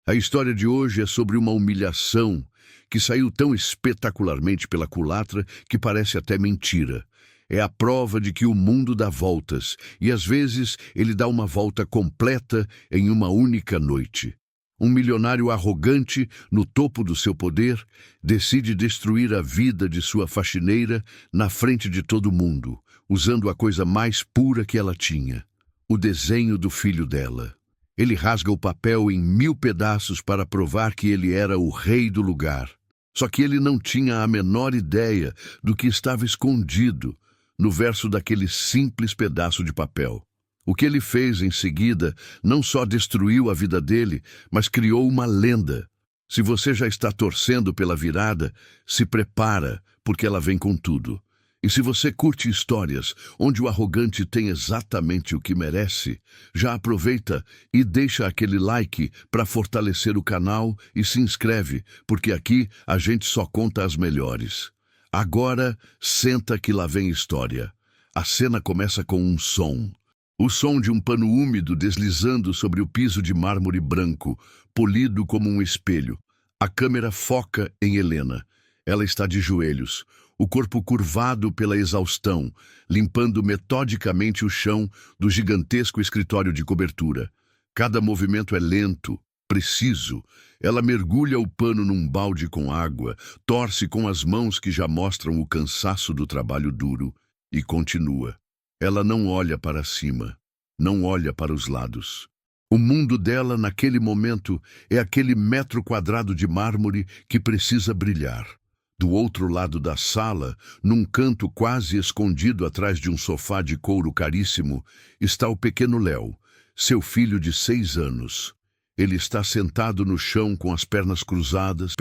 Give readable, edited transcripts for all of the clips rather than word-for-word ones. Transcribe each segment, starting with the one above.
A história de hoje é sobre uma humilhação que saiu tão espetacularmente pela culatra que parece até mentira. É a prova de que o mundo dá voltas, e às vezes ele dá uma volta completa em uma única noite. Um milionário arrogante, no topo do seu poder, decide destruir a vida de sua faxineira na frente de todo mundo, usando a coisa mais pura que ela tinha, o desenho do filho dela. Ele rasga o papel em 1000 pedaços para provar que ele era o rei do lugar. Só que ele não tinha a menor ideia do que estava escondido no verso daquele simples pedaço de papel. O que ele fez em seguida não só destruiu a vida dele, mas criou uma lenda. Se você já está torcendo pela virada, se prepara, porque ela vem com tudo. E se você curte histórias onde o arrogante tem exatamente o que merece, já aproveita e deixa aquele like para fortalecer o canal e se inscreve, porque aqui a gente só conta as melhores. Agora, senta que lá vem história. A cena começa com um som. O som de um pano úmido deslizando sobre o piso de mármore branco, polido como um espelho. A câmera foca em Helena. Ela está de joelhos, o corpo curvado pela exaustão, limpando metodicamente o chão do gigantesco escritório de cobertura. Cada movimento é lento, preciso. Ela mergulha o pano num balde com água, torce com as mãos que já mostram o cansaço do trabalho duro e continua. Ela não olha para cima, não olha para os lados. O mundo dela, naquele momento, é aquele metro quadrado de mármore que precisa brilhar. Do outro lado da sala, num canto quase escondido atrás de um sofá de couro caríssimo, está o pequeno Léo, seu filho de 6 anos. Ele está sentado no chão com as pernas cruzadas,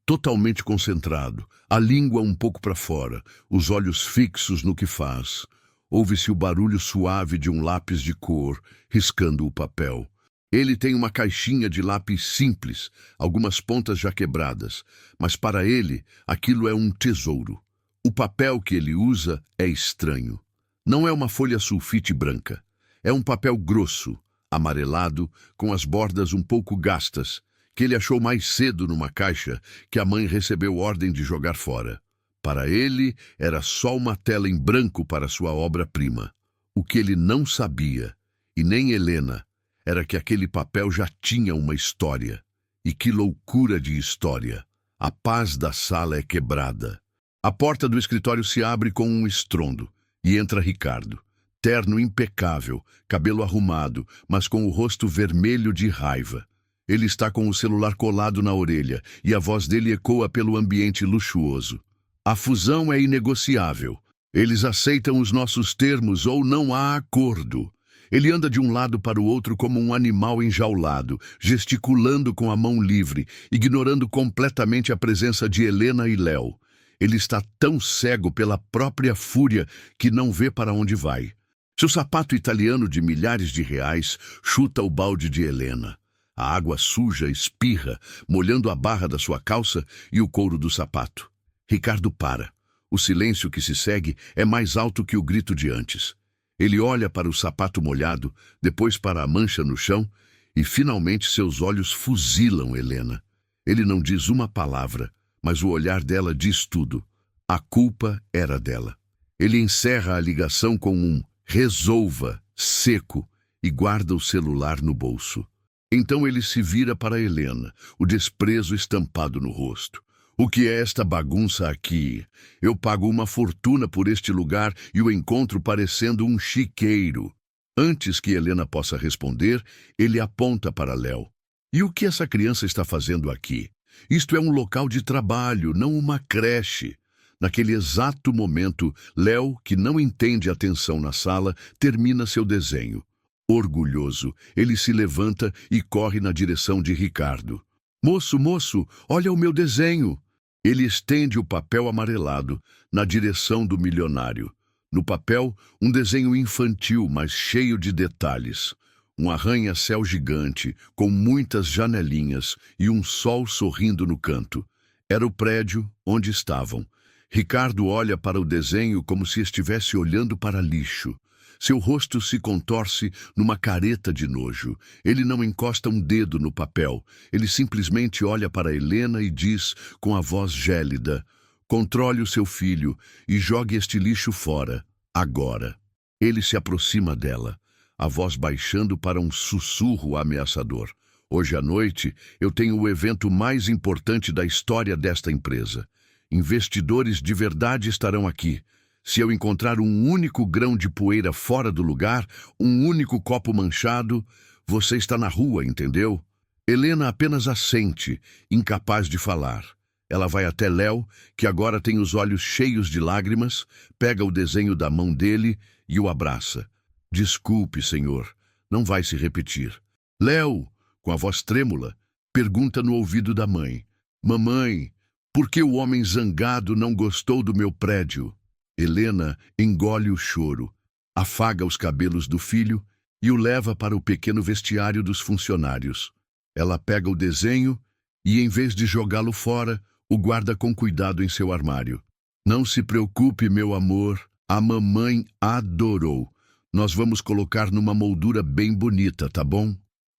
totalmente concentrado, a língua um pouco para fora, os olhos fixos no que faz. Ouve-se o barulho suave de um lápis de cor, riscando o papel. Ele tem uma caixinha de lápis simples, algumas pontas já quebradas, mas para ele aquilo é um tesouro. O papel que ele usa é estranho. Não é uma folha sulfite branca. É um papel grosso, amarelado, com as bordas um pouco gastas, que ele achou mais cedo numa caixa que a mãe recebeu ordem de jogar fora. Para ele, era só uma tela em branco para sua obra-prima. O que ele não sabia, e nem Helena, era que aquele papel já tinha uma história. E que loucura de história! A paz da sala é quebrada. A porta do escritório se abre com um estrondo, e entra Ricardo. Terno impecável, cabelo arrumado, mas com o rosto vermelho de raiva. Ele está com o celular colado na orelha, e a voz dele ecoa pelo ambiente luxuoso. A fusão é inegociável. Eles aceitam os nossos termos ou não há acordo. Ele anda de um lado para o outro como um animal enjaulado, gesticulando com a mão livre, ignorando completamente a presença de Helena e Léo. Ele está tão cego pela própria fúria que não vê para onde vai. Seu sapato italiano de milhares de reais chuta o balde de Helena. A água suja espirra, molhando a barra da sua calça e o couro do sapato. Ricardo para. O silêncio que se segue é mais alto que o grito de antes. Ele olha para o sapato molhado, depois para a mancha no chão, e finalmente seus olhos fuzilam Helena. Ele não diz uma palavra, mas o olhar dela diz tudo. A culpa era dela. Ele encerra a ligação com um "resolva", seco, e guarda o celular no bolso. Então ele se vira para Helena, o desprezo estampado no rosto. O que é esta bagunça aqui? Eu pago uma fortuna por este lugar e o encontro parecendo um chiqueiro. Antes que Helena possa responder, ele aponta para Léo. E o que essa criança está fazendo aqui? Isto é um local de trabalho, não uma creche. Naquele exato momento, Léo, que não entende a tensão na sala, termina seu desenho. Orgulhoso, ele se levanta e corre na direção de Ricardo. Moço, olha o meu desenho! Ele estende o papel amarelado na direção do milionário. No papel, um desenho infantil, mas cheio de detalhes. Um arranha-céu gigante, com muitas janelinhas e um sol sorrindo no canto. Era o prédio onde estavam. Ricardo olha para o desenho como se estivesse olhando para lixo. Seu rosto se contorce numa careta de nojo. Ele não encosta um dedo no papel. Ele simplesmente olha para Helena e diz com a voz gélida: controle o seu filho e jogue este lixo fora, agora. Ele se aproxima dela, a voz baixando para um sussurro ameaçador. Hoje à noite, eu tenho o evento mais importante da história desta empresa. Investidores de verdade estarão aqui. Se eu encontrar um único grão de poeira fora do lugar, um único copo manchado, você está na rua, entendeu? Helena apenas assente, incapaz de falar. Ela vai até Léo, que agora tem os olhos cheios de lágrimas, pega o desenho da mão dele e o abraça. Desculpe, senhor, não vai se repetir. Léo, com a voz trêmula, pergunta no ouvido da mãe: mamãe, por que o homem zangado não gostou do meu prédio? Helena engole o choro, afaga os cabelos do filho e o leva para o pequeno vestiário dos funcionários. Ela pega o desenho e, em vez de jogá-lo fora, o guarda com cuidado em seu armário. Não se preocupe, meu amor, a mamãe adorou. Nós vamos colocar numa moldura bem bonita, tá bom?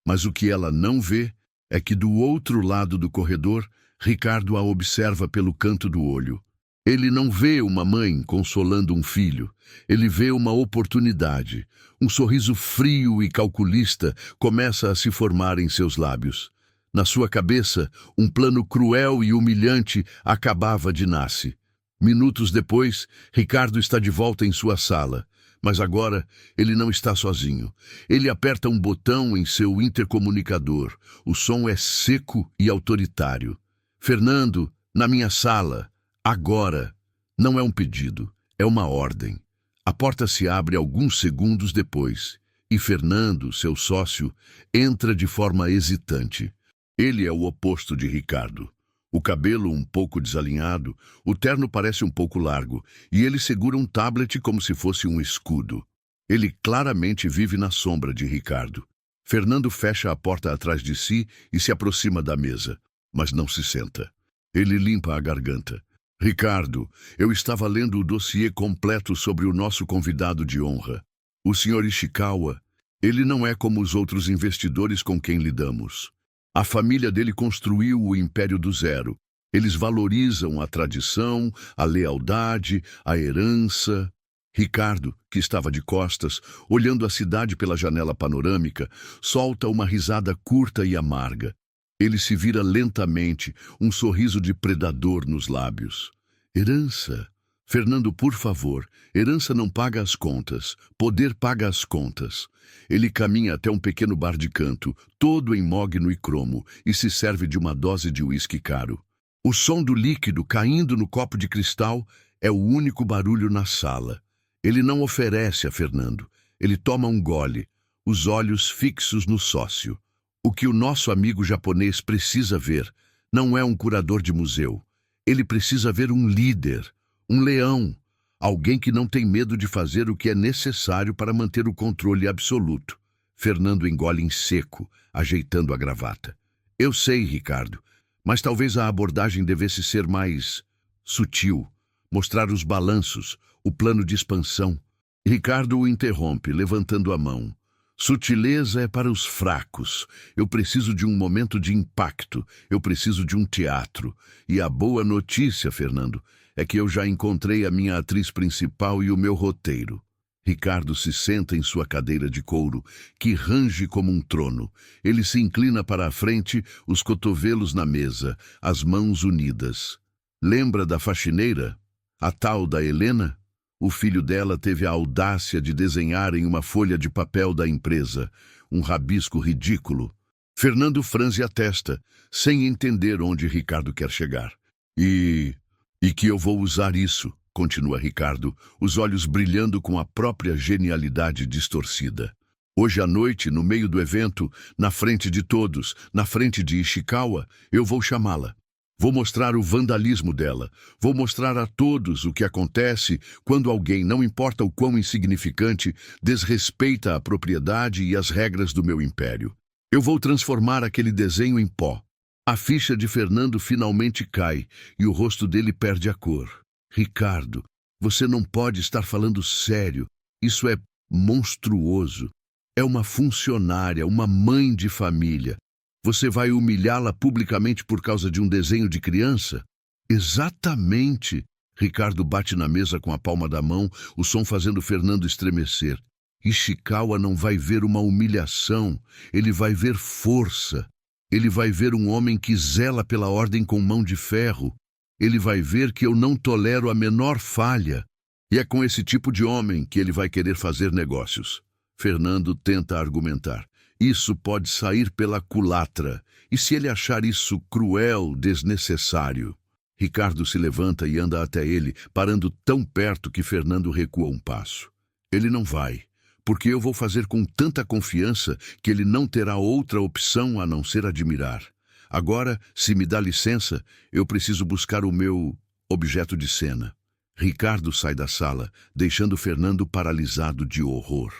Mas o que ela não vê é que do outro lado do corredor, Ricardo a observa pelo canto do olho. Ele não vê uma mãe consolando um filho. Ele vê uma oportunidade. Um sorriso frio e calculista começa a se formar em seus lábios. Na sua cabeça, um plano cruel e humilhante acabava de nascer. Minutos depois, Ricardo está de volta em sua sala. Mas agora, ele não está sozinho. Ele aperta um botão em seu intercomunicador. O som é seco e autoritário. Fernando, na minha sala. Agora. Não é um pedido, é uma ordem. A porta se abre alguns segundos depois e Fernando, seu sócio, entra de forma hesitante. Ele é o oposto de Ricardo. O cabelo um pouco desalinhado, o terno parece um pouco largo e ele segura um tablet como se fosse um escudo. Ele claramente vive na sombra de Ricardo. Fernando fecha a porta atrás de si e se aproxima da mesa, mas não se senta. Ele limpa a garganta. Ricardo, eu estava lendo o dossiê completo sobre o nosso convidado de honra. O Sr. Ishikawa, ele não é como os outros investidores com quem lidamos. A família dele construiu o império do zero. Eles valorizam a tradição, a lealdade, a herança. Ricardo, que estava de costas, olhando a cidade pela janela panorâmica, solta uma risada curta e amarga. Ele se vira lentamente, um sorriso de predador nos lábios. Herança. Fernando, por favor, herança não paga as contas. Poder paga as contas. Ele caminha até um pequeno bar de canto, todo em mogno e cromo, e se serve de uma dose de uísque caro. O som do líquido caindo no copo de cristal é o único barulho na sala. Ele não oferece a Fernando. Ele toma um gole, os olhos fixos no sócio. O que o nosso amigo japonês precisa ver não é um curador de museu. Ele precisa ver um líder, um leão, alguém que não tem medo de fazer o que é necessário para manter o controle absoluto. Fernando engole em seco, ajeitando a gravata. Eu sei, Ricardo, mas talvez a abordagem devesse ser mais sutil, mostrar os balanços, o plano de expansão. Ricardo o interrompe, levantando a mão. Sutileza é para os fracos. Eu preciso de um momento de impacto. Eu preciso de um teatro. E a boa notícia, Fernando, é que eu já encontrei a minha atriz principal e o meu roteiro. Ricardo se senta em sua cadeira de couro, que range como um trono. Ele se inclina para a frente, os cotovelos na mesa, as mãos unidas. Lembra da faxineira? A tal da Helena? O filho dela teve a audácia de desenhar em uma folha de papel da empresa um rabisco ridículo. Fernando franze a testa, sem entender onde Ricardo quer chegar. E que eu vou usar isso, continua Ricardo, os olhos brilhando com a própria genialidade distorcida. Hoje à noite, no meio do evento, na frente de todos, na frente de Ishikawa, eu vou chamá-la. Vou mostrar o vandalismo dela. Vou mostrar a todos o que acontece quando alguém, não importa o quão insignificante, desrespeita a propriedade e as regras do meu império. Eu vou transformar aquele desenho em pó. A ficha de Fernando finalmente cai e o rosto dele perde a cor. Ricardo, você não pode estar falando sério. Isso é monstruoso. É uma funcionária, uma mãe de família. Você vai humilhá-la publicamente por causa de um desenho de criança? Exatamente. Ricardo bate na mesa com a palma da mão, o som fazendo Fernando estremecer. Ishikawa não vai ver uma humilhação, ele vai ver força. Ele vai ver um homem que zela pela ordem com mão de ferro. Ele vai ver que eu não tolero a menor falha. E é com esse tipo de homem que ele vai querer fazer negócios. Fernando tenta argumentar. Isso pode sair pela culatra. E se ele achar isso cruel, desnecessário? Ricardo se levanta e anda até ele, parando tão perto que Fernando recua um passo. Ele não vai, porque eu vou fazer com tanta confiança que ele não terá outra opção a não ser admirar. Agora, se me dá licença, eu preciso buscar o meu objeto de cena. Ricardo sai da sala, deixando Fernando paralisado de horror.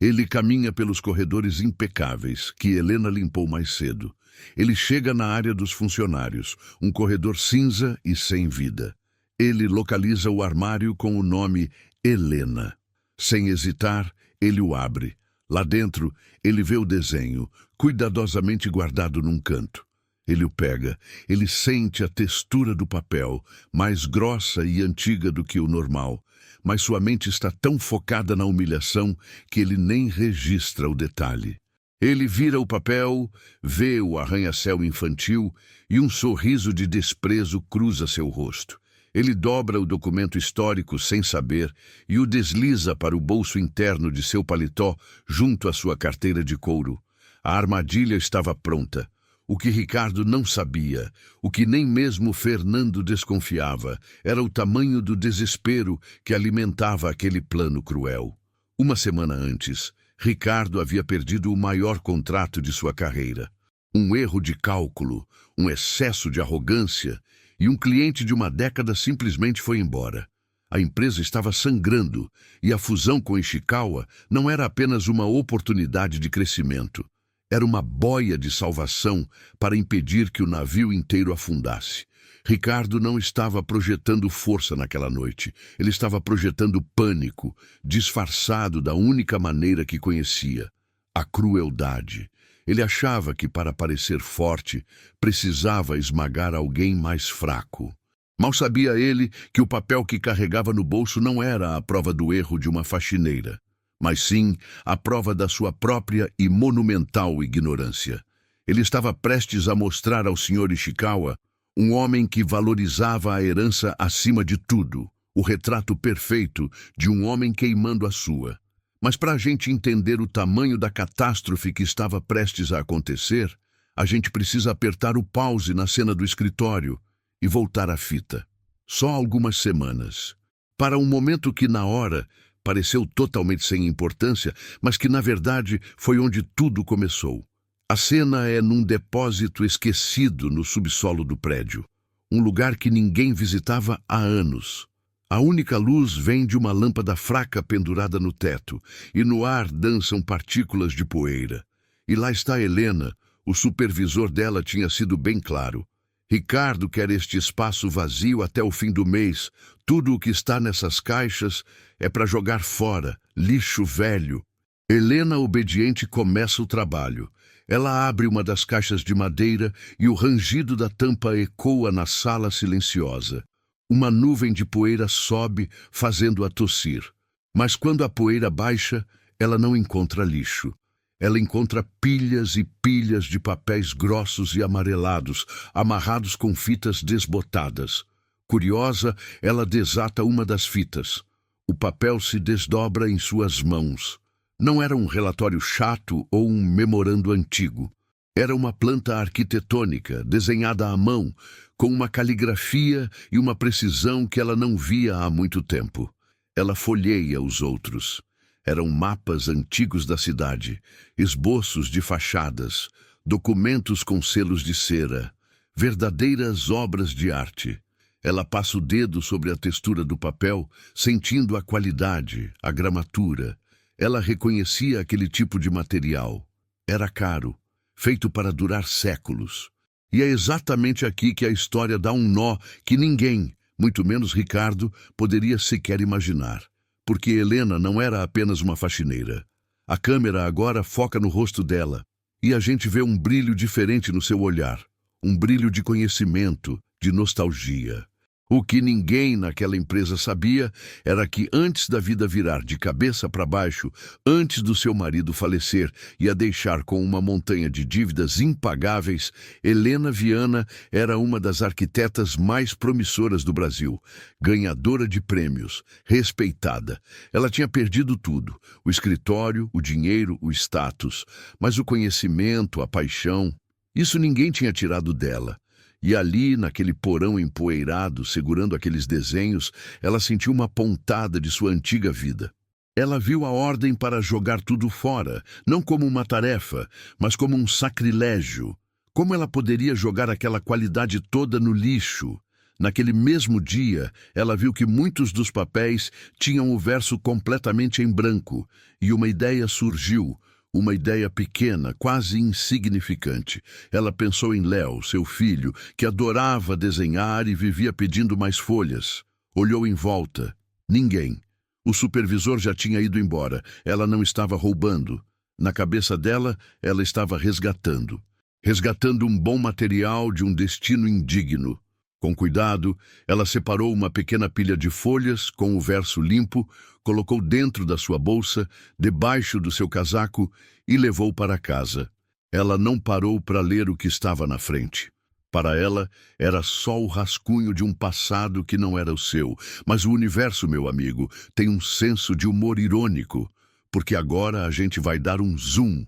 Ele caminha pelos corredores impecáveis que Helena limpou mais cedo. Ele chega na área dos funcionários, um corredor cinza e sem vida. Ele localiza o armário com o nome Helena. Sem hesitar, ele o abre. Lá dentro, ele vê o desenho, cuidadosamente guardado num canto. Ele o pega, ele sente a textura do papel, mais grossa e antiga do que o normal. Mas sua mente está tão focada na humilhação que ele nem registra o detalhe. Ele vira o papel, vê o arranha-céu infantil e um sorriso de desprezo cruza seu rosto. Ele dobra o documento histórico sem saber e o desliza para o bolso interno de seu paletó junto à sua carteira de couro. A armadilha estava pronta. O que Ricardo não sabia, o que nem mesmo Fernando desconfiava, era o tamanho do desespero que alimentava aquele plano cruel. Uma semana antes, Ricardo havia perdido o maior contrato de sua carreira. Um erro de cálculo, um excesso de arrogância, e um cliente de uma década simplesmente foi embora. A empresa estava sangrando, e a fusão com Ishikawa não era apenas uma oportunidade de crescimento. Era uma boia de salvação para impedir que o navio inteiro afundasse. Ricardo não estava projetando força naquela noite. Ele estava projetando pânico, disfarçado da única maneira que conhecia: a crueldade. Ele achava que, para parecer forte, precisava esmagar alguém mais fraco. Mal sabia ele que o papel que carregava no bolso não era a prova do erro de uma faxineira, mas sim a prova da sua própria e monumental ignorância. Ele estava prestes a mostrar ao Sr. Ishikawa um homem que valorizava a herança acima de tudo, o retrato perfeito de um homem queimando a sua. Mas para a gente entender o tamanho da catástrofe que estava prestes a acontecer, a gente precisa apertar o pause na cena do escritório e voltar à fita. Só algumas semanas. Para um momento que, na hora, pareceu totalmente sem importância, mas que, na verdade, foi onde tudo começou. A cena é num depósito esquecido no subsolo do prédio, um lugar que ninguém visitava há anos. A única luz vem de uma lâmpada fraca pendurada no teto, e no ar dançam partículas de poeira. E lá está Helena, o supervisor dela tinha sido bem claro. Ricardo quer este espaço vazio até o fim do mês. Tudo o que está nessas caixas é para jogar fora, lixo velho. Helena, obediente, começa o trabalho. Ela abre uma das caixas de madeira e o rangido da tampa ecoa na sala silenciosa. Uma nuvem de poeira sobe, fazendo-a tossir. Mas quando a poeira baixa, ela não encontra lixo. Ela encontra pilhas e pilhas de papéis grossos e amarelados, amarrados com fitas desbotadas. Curiosa, ela desata uma das fitas. O papel se desdobra em suas mãos. Não era um relatório chato ou um memorando antigo. Era uma planta arquitetônica, desenhada à mão, com uma caligrafia e uma precisão que ela não via há muito tempo. Ela folheia os outros. Eram mapas antigos da cidade, esboços de fachadas, documentos com selos de cera, verdadeiras obras de arte. Ela passa o dedo sobre a textura do papel, sentindo a qualidade, a gramatura. Ela reconhecia aquele tipo de material. Era caro, feito para durar séculos. E é exatamente aqui que a história dá um nó que ninguém, muito menos Ricardo, poderia sequer imaginar. porque Helena não era apenas uma faxineira. A câmera agora foca no rosto dela, e a gente vê um brilho diferente no seu olhar, um brilho de conhecimento, de nostalgia. O que ninguém naquela empresa sabia era que antes da vida virar de cabeça para baixo, antes do seu marido falecer e a deixar com uma montanha de dívidas impagáveis, Helena Viana era uma das arquitetas mais promissoras do Brasil, ganhadora de prêmios, respeitada. Ela tinha perdido tudo: o escritório, o dinheiro, o status, mas o conhecimento, a paixão, isso ninguém tinha tirado dela. E ali, naquele porão empoeirado, segurando aqueles desenhos, ela sentiu uma pontada de sua antiga vida. Ela viu a ordem para jogar tudo fora, não como uma tarefa, mas como um sacrilégio. Como ela poderia jogar aquela qualidade toda no lixo? Naquele mesmo dia, ela viu que muitos dos papéis tinham o verso completamente em branco, e uma ideia surgiu. Uma ideia pequena, quase insignificante. Ela pensou em Léo, seu filho, que adorava desenhar e vivia pedindo mais folhas. Olhou em volta. Ninguém. O supervisor já tinha ido embora. Ela não estava roubando. Na cabeça dela, ela estava resgatando. Resgatando um bom material de um destino indigno. Com cuidado, ela separou uma pequena pilha de folhas com o verso limpo, colocou dentro da sua bolsa, debaixo do seu casaco e levou para casa. Ela não parou para ler o que estava na frente. Para ela, era só o rascunho de um passado que não era o seu. Mas o universo, meu amigo, tem um senso de humor irônico, porque agora a gente vai dar um zoom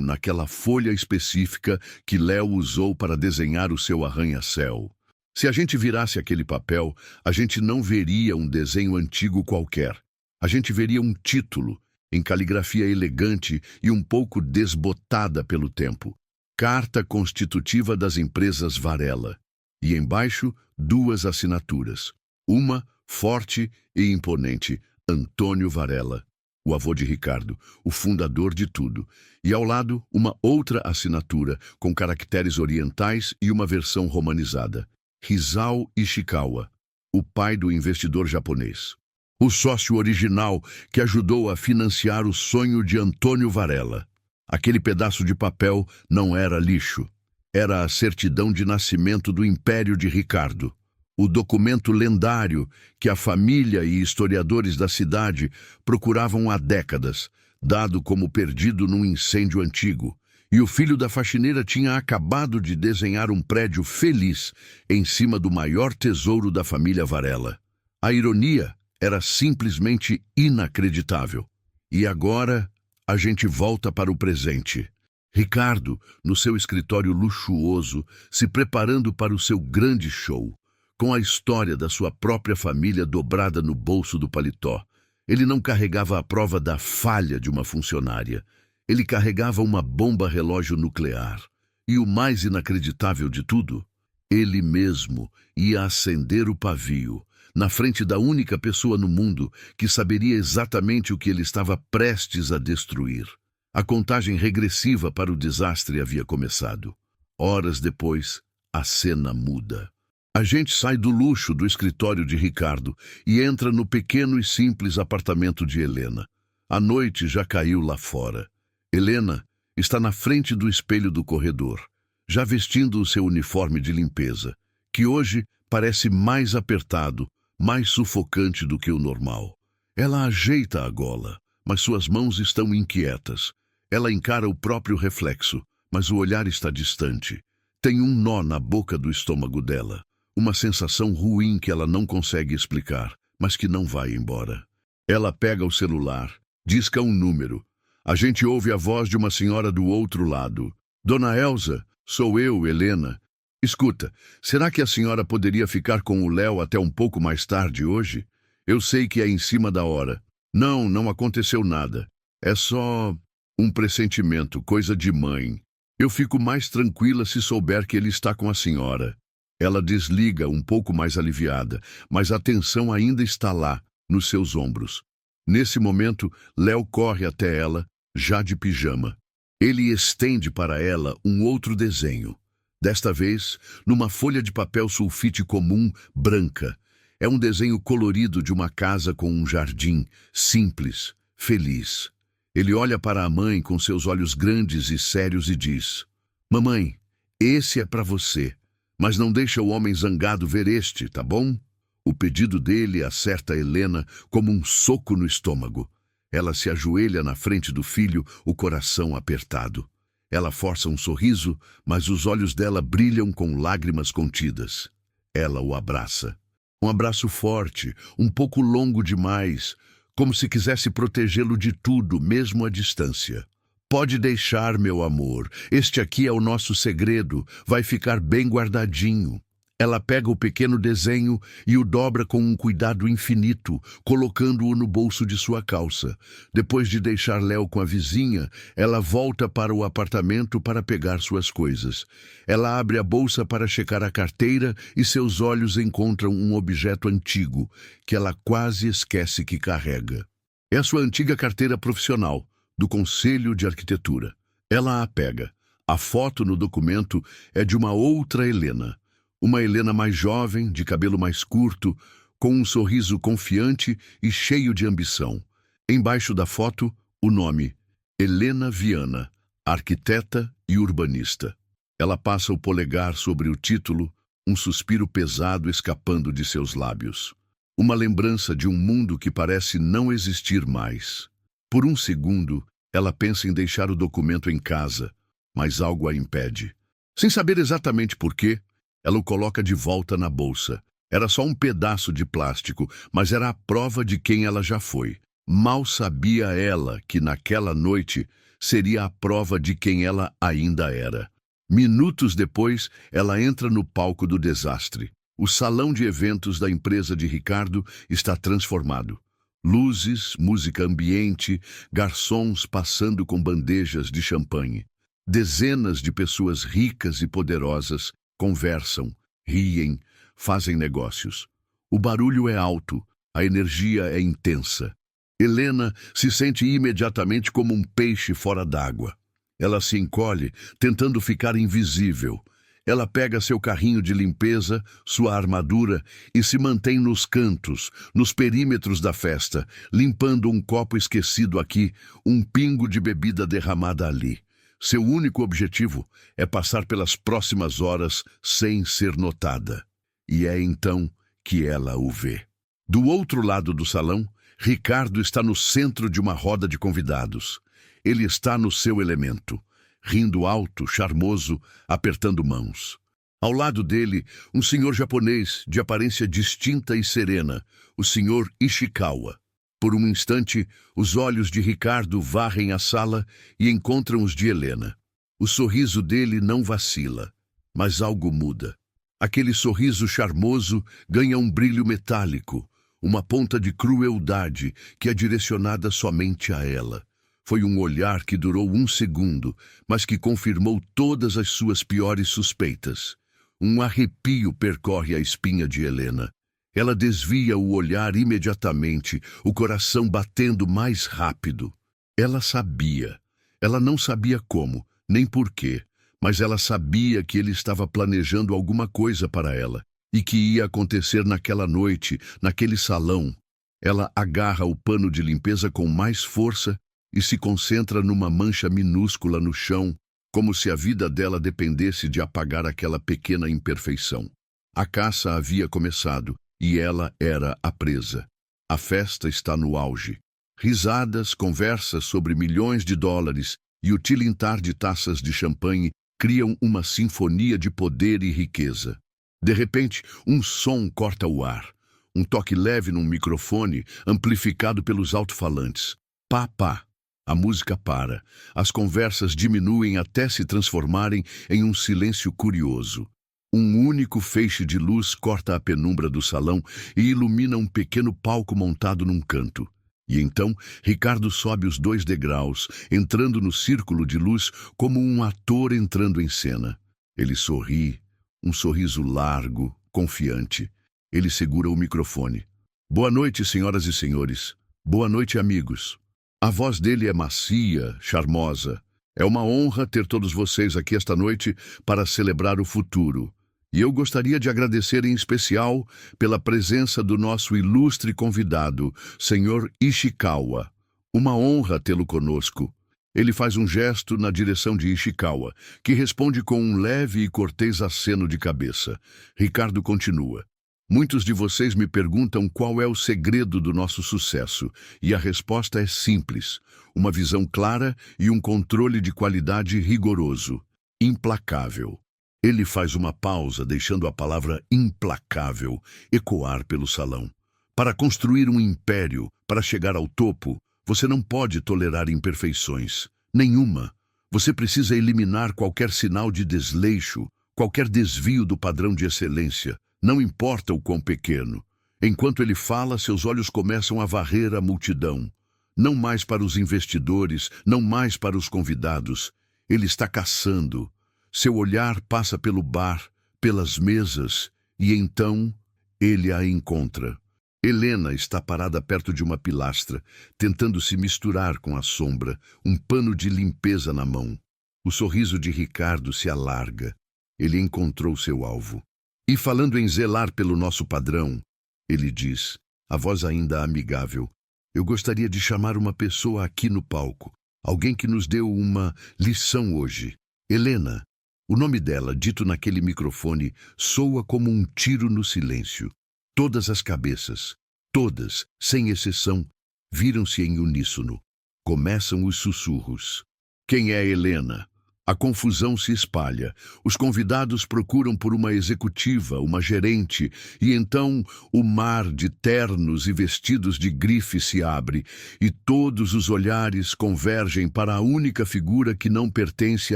naquela folha específica que Léo usou para desenhar o seu arranha-céu. Se a gente virasse aquele papel, a gente não veria um desenho antigo qualquer. A gente veria um título, em caligrafia elegante e um pouco desbotada pelo tempo. Carta Constitutiva das Empresas Varela. E embaixo, duas assinaturas. Uma, forte e imponente, Antônio Varela, o avô de Ricardo, o fundador de tudo. E ao lado, uma outra assinatura, com caracteres orientais e uma versão romanizada. Hisao Ishikawa, o pai do investidor japonês. O sócio original que ajudou a financiar o sonho de Antônio Varela. Aquele pedaço de papel não era lixo. Era a certidão de nascimento do Império de Ricardo. O documento lendário que a família e historiadores da cidade procuravam há décadas, dado como perdido num incêndio antigo. E o filho da faxineira tinha acabado de desenhar um prédio feliz em cima do maior tesouro da família Varela. A ironia era simplesmente inacreditável. E agora a gente volta para o presente. Ricardo, no seu escritório luxuoso, se preparando para o seu grande show, com a história da sua própria família dobrada no bolso do paletó. Ele não carregava a prova da falha de uma funcionária. Ele carregava uma bomba relógio nuclear. E o mais inacreditável de tudo, ele mesmo ia acender o pavio, na frente da única pessoa no mundo que saberia exatamente o que ele estava prestes a destruir. A contagem regressiva para o desastre havia começado. Horas depois, a cena muda. A gente sai do luxo do escritório de Ricardo e entra no pequeno e simples apartamento de Helena. A noite já caiu lá fora. Helena está na frente do espelho do corredor, já vestindo o seu uniforme de limpeza, que hoje parece mais apertado, mais sufocante do que o normal. Ela ajeita a gola, mas suas mãos estão inquietas. Ela encara o próprio reflexo, mas o olhar está distante. Tem um nó na boca do estômago dela, uma sensação ruim que ela não consegue explicar, mas que não vai embora. Ela pega o celular, disca um número. A gente ouve a voz de uma senhora do outro lado. Dona Elza, sou eu, Helena. Escuta, será que a senhora poderia ficar com o Léo até um pouco mais tarde hoje? Eu sei que é em cima da hora. Não aconteceu nada. É só um pressentimento, coisa de mãe. Eu fico mais tranquila se souber que ele está com a senhora. Ela desliga um pouco mais aliviada, mas a tensão ainda está lá, nos seus ombros. Nesse momento, Léo corre até ela, já de pijama. Ele estende para ela um outro desenho. Desta vez, numa folha de papel sulfite comum, branca. É um desenho colorido de uma casa com um jardim, simples, feliz. Ele olha para a mãe com seus olhos grandes e sérios e diz: Mamãe, esse é para você, mas não deixa o homem zangado ver este, tá bom? O pedido dele acerta Helena como um soco no estômago. Ela se ajoelha na frente do filho, o coração apertado. Ela força um sorriso, mas os olhos dela brilham com lágrimas contidas. Ela o abraça. Um abraço forte, um pouco longo demais, como se quisesse protegê-lo de tudo, mesmo à distância. Pode deixar, meu amor. Este aqui é o nosso segredo. Vai ficar bem guardadinho. Ela pega o pequeno desenho e o dobra com um cuidado infinito, colocando-o no bolso de sua calça. Depois de deixar Léo com a vizinha, ela volta para o apartamento para pegar suas coisas. Ela abre a bolsa para checar a carteira e seus olhos encontram um objeto antigo, que ela quase esquece que carrega. É a sua antiga carteira profissional, do Conselho de Arquitetura. Ela a pega. A foto no documento é de uma outra Helena. Uma Helena mais jovem, de cabelo mais curto, com um sorriso confiante e cheio de ambição. Embaixo da foto, o nome: Helena Viana, arquiteta e urbanista. Ela passa o polegar sobre o título, um suspiro pesado escapando de seus lábios. Uma lembrança de um mundo que parece não existir mais. Por um segundo, ela pensa em deixar o documento em casa, mas algo a impede. Sem saber exatamente por quê, ela o coloca de volta na bolsa. Era só um pedaço de plástico, mas era a prova de quem ela já foi. Mal sabia ela que naquela noite seria a prova de quem ela ainda era. Minutos depois, ela entra no palco do desastre. O salão de eventos da empresa de Ricardo está transformado. Luzes, música ambiente, garçons passando com bandejas de champanhe. Dezenas de pessoas ricas e poderosas conversam, riem, fazem negócios. O barulho é alto, a energia é intensa. Helena se sente imediatamente como um peixe fora d'água. Ela se encolhe, tentando ficar invisível. Ela pega seu carrinho de limpeza, sua armadura e se mantém nos cantos, nos perímetros da festa, limpando um copo esquecido aqui, um pingo de bebida derramada ali. Seu único objetivo é passar pelas próximas horas sem ser notada. E é então que ela o vê. Do outro lado do salão, Ricardo está no centro de uma roda de convidados. Ele está no seu elemento, rindo alto, charmoso, apertando mãos. Ao lado dele, um senhor japonês de aparência distinta e serena, o senhor Ishikawa. Por um instante, os olhos de Ricardo varrem a sala e encontram os de Helena. O sorriso dele não vacila, mas algo muda. Aquele sorriso charmoso ganha um brilho metálico, uma ponta de crueldade que é direcionada somente a ela. Foi um olhar que durou um segundo, mas que confirmou todas as suas piores suspeitas. Um arrepio percorre a espinha de Helena. Ela desvia o olhar imediatamente, o coração batendo mais rápido. Ela sabia. Ela não sabia como, nem porquê, mas ela sabia que ele estava planejando alguma coisa para ela e que ia acontecer naquela noite, naquele salão. Ela agarra o pano de limpeza com mais força e se concentra numa mancha minúscula no chão, como se a vida dela dependesse de apagar aquela pequena imperfeição. A caça havia começado. E ela era a presa. A festa está no auge. Risadas, conversas sobre milhões de dólares e o tilintar de taças de champanhe criam uma sinfonia de poder e riqueza. De repente, um som corta o ar. Um toque leve num microfone, amplificado pelos alto-falantes. Pá, pá. A música para. As conversas diminuem até se transformarem em um silêncio curioso. Um único feixe de luz corta a penumbra do salão e ilumina um pequeno palco montado num canto. E então, Ricardo sobe os 2 degraus, entrando no círculo de luz como um ator entrando em cena. Ele sorri, um sorriso largo, confiante. Ele segura o microfone. Boa noite, senhoras e senhores. Boa noite, amigos. A voz dele é macia, charmosa. É uma honra ter todos vocês aqui esta noite para celebrar o futuro. E eu gostaria de agradecer em especial pela presença do nosso ilustre convidado, Sr. Ishikawa. Uma honra tê-lo conosco. Ele faz um gesto na direção de Ishikawa, que responde com um leve e cortês aceno de cabeça. Ricardo continua. Muitos de vocês me perguntam qual é o segredo do nosso sucesso, e a resposta é simples: uma visão clara e um controle de qualidade rigoroso, implacável. Ele faz uma pausa, deixando a palavra implacável ecoar pelo salão. Para construir um império, para chegar ao topo, você não pode tolerar imperfeições. Nenhuma. Você precisa eliminar qualquer sinal de desleixo, qualquer desvio do padrão de excelência, não importa o quão pequeno. Enquanto ele fala, seus olhos começam a varrer a multidão. Não mais para os investidores, não mais para os convidados. Ele está caçando. Seu olhar passa pelo bar, pelas mesas, e então ele a encontra. Helena está parada perto de uma pilastra, tentando se misturar com a sombra, um pano de limpeza na mão. O sorriso de Ricardo se alarga. Ele encontrou seu alvo. E falando em zelar pelo nosso padrão, ele diz, a voz ainda amigável, eu gostaria de chamar uma pessoa aqui no palco, alguém que nos deu uma lição hoje. Helena. O nome dela, dito naquele microfone, soa como um tiro no silêncio. Todas as cabeças, todas, sem exceção, viram-se em uníssono. Começam os sussurros. Quem é Helena? A confusão se espalha. Os convidados procuram por uma executiva, uma gerente, e então o mar de ternos e vestidos de grife se abre, e todos os olhares convergem para a única figura que não pertence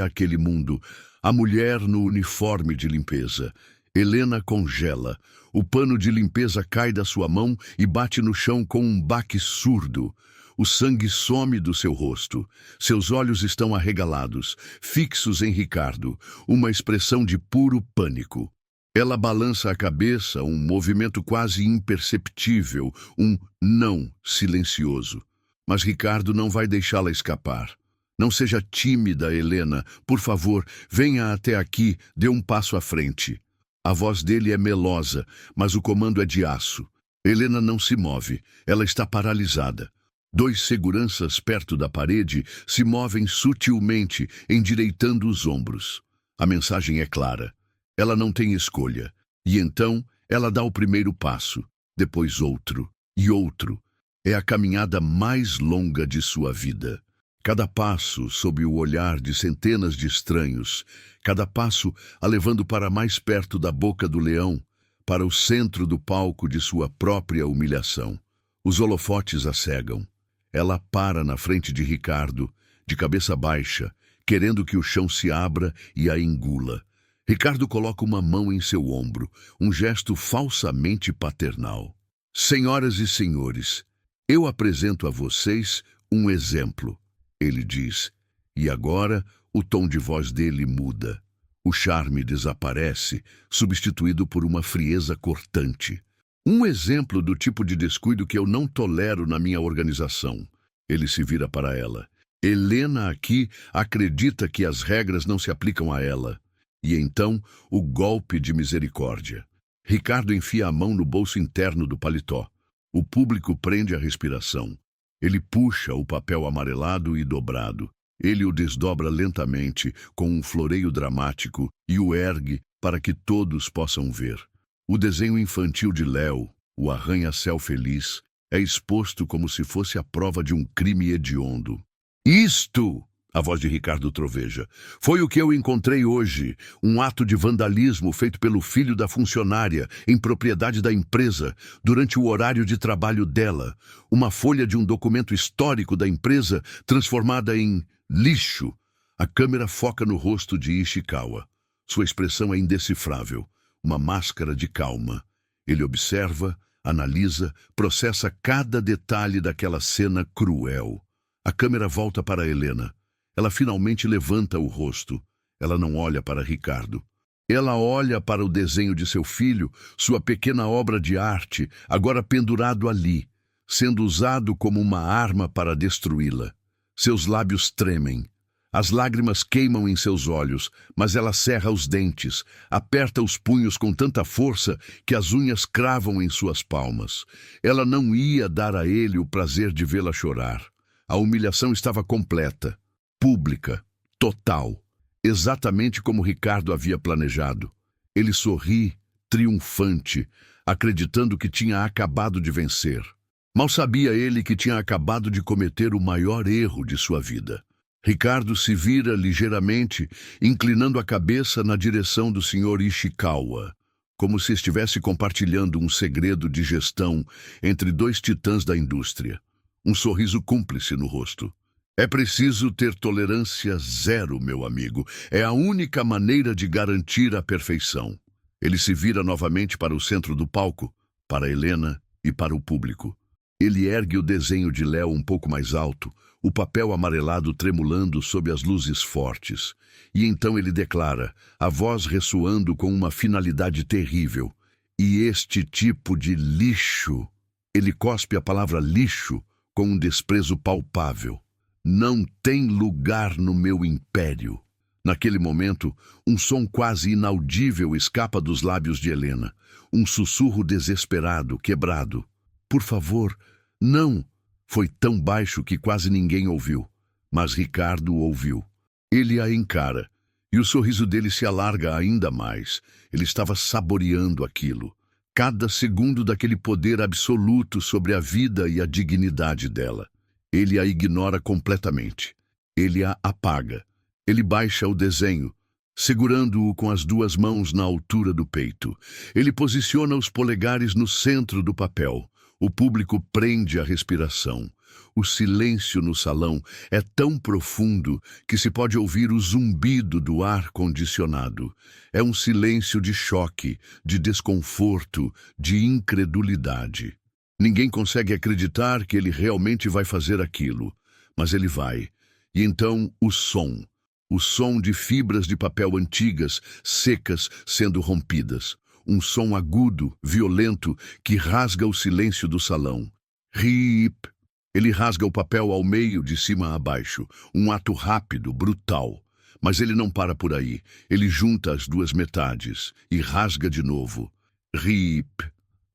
àquele mundo, a mulher no uniforme de limpeza. Helena congela. O pano de limpeza cai da sua mão e bate no chão com um baque surdo. O sangue some do seu rosto. Seus olhos estão arregalados, fixos em Ricardo, uma expressão de puro pânico. Ela balança a cabeça, um movimento quase imperceptível, um não silencioso. Mas Ricardo não vai deixá-la escapar. Não seja tímida, Helena. Por favor, venha até aqui, dê um passo à frente. A voz dele é melosa, mas o comando é de aço. Helena não se move. Ela está paralisada. 2 seguranças perto da parede se movem sutilmente, endireitando os ombros. A mensagem é clara. Ela não tem escolha. E então, ela dá o primeiro passo, depois outro e outro. É a caminhada mais longa de sua vida. Cada passo sob o olhar de centenas de estranhos, cada passo a levando para mais perto da boca do leão, para o centro do palco de sua própria humilhação. Os holofotes a cegam. Ela para na frente de Ricardo, de cabeça baixa, querendo que o chão se abra e a engula. Ricardo coloca uma mão em seu ombro, um gesto falsamente paternal. Senhoras e senhores, eu apresento a vocês um exemplo. Ele diz, e agora o tom de voz dele muda. O charme desaparece, substituído por uma frieza cortante. Um exemplo do tipo de descuido que eu não tolero na minha organização. Ele se vira para ela. Helena aqui acredita que as regras não se aplicam a ela. E então, o golpe de misericórdia. Ricardo enfia a mão no bolso interno do paletó. O público prende a respiração. Ele puxa o papel amarelado e dobrado. Ele o desdobra lentamente, com um floreio dramático, e o ergue para que todos possam ver. O desenho infantil de Léo, o arranha-céu feliz, é exposto como se fosse a prova de um crime hediondo. Isto, a voz de Ricardo troveja, foi o que eu encontrei hoje, um ato de vandalismo feito pelo filho da funcionária, em propriedade da empresa, durante o horário de trabalho dela, uma folha de um documento histórico da empresa transformada em lixo. A câmera foca no rosto de Ishikawa. Sua expressão é indecifrável, uma máscara de calma. Ele observa, analisa, processa cada detalhe daquela cena cruel. A câmera volta para Helena. Ela finalmente levanta o rosto. Ela não olha para Ricardo. Ela olha para o desenho de seu filho, sua pequena obra de arte, agora pendurado ali, sendo usado como uma arma para destruí-la. Seus lábios tremem. As lágrimas queimam em seus olhos, mas ela cerra os dentes, aperta os punhos com tanta força que as unhas cravam em suas palmas. Ela não ia dar a ele o prazer de vê-la chorar. A humilhação estava completa, pública, total, exatamente como Ricardo havia planejado. Ele sorri, triunfante, acreditando que tinha acabado de vencer. Mal sabia ele que tinha acabado de cometer o maior erro de sua vida. Ricardo se vira ligeiramente, inclinando a cabeça na direção do Sr. Ishikawa, como se estivesse compartilhando um segredo de gestão entre dois titãs da indústria. Um sorriso cúmplice no rosto. É preciso ter tolerância zero, meu amigo. É a única maneira de garantir a perfeição. Ele se vira novamente para o centro do palco, para Helena e para o público. Ele ergue o desenho de Léo um pouco mais alto, o papel amarelado tremulando sob as luzes fortes. E então ele declara, a voz ressoando com uma finalidade terrível. E este tipo de lixo... Ele cospe a palavra lixo com um desprezo palpável. Não tem lugar no meu império. Naquele momento, um som quase inaudível escapa dos lábios de Helena. Um sussurro desesperado, quebrado. Por favor, não! Foi tão baixo que quase ninguém ouviu. Mas Ricardo ouviu. Ele a encara, e o sorriso dele se alarga ainda mais. Ele estava saboreando aquilo. Cada segundo daquele poder absoluto sobre a vida e a dignidade dela. Ele a ignora completamente. Ele a apaga. Ele baixa o desenho, segurando-o com as duas mãos na altura do peito. Ele posiciona os polegares no centro do papel. O público prende a respiração. O silêncio no salão é tão profundo que se pode ouvir o zumbido do ar condicionado. É um silêncio de choque, de desconforto, de incredulidade. Ninguém consegue acreditar que ele realmente vai fazer aquilo, mas ele vai. E então o som de fibras de papel antigas, secas, sendo rompidas. Um som agudo, violento, que rasga o silêncio do salão. Rip! Ele rasga o papel ao meio, de cima a baixo. Um ato rápido, brutal. Mas ele não para por aí. Ele junta as duas metades e rasga de novo. Rip!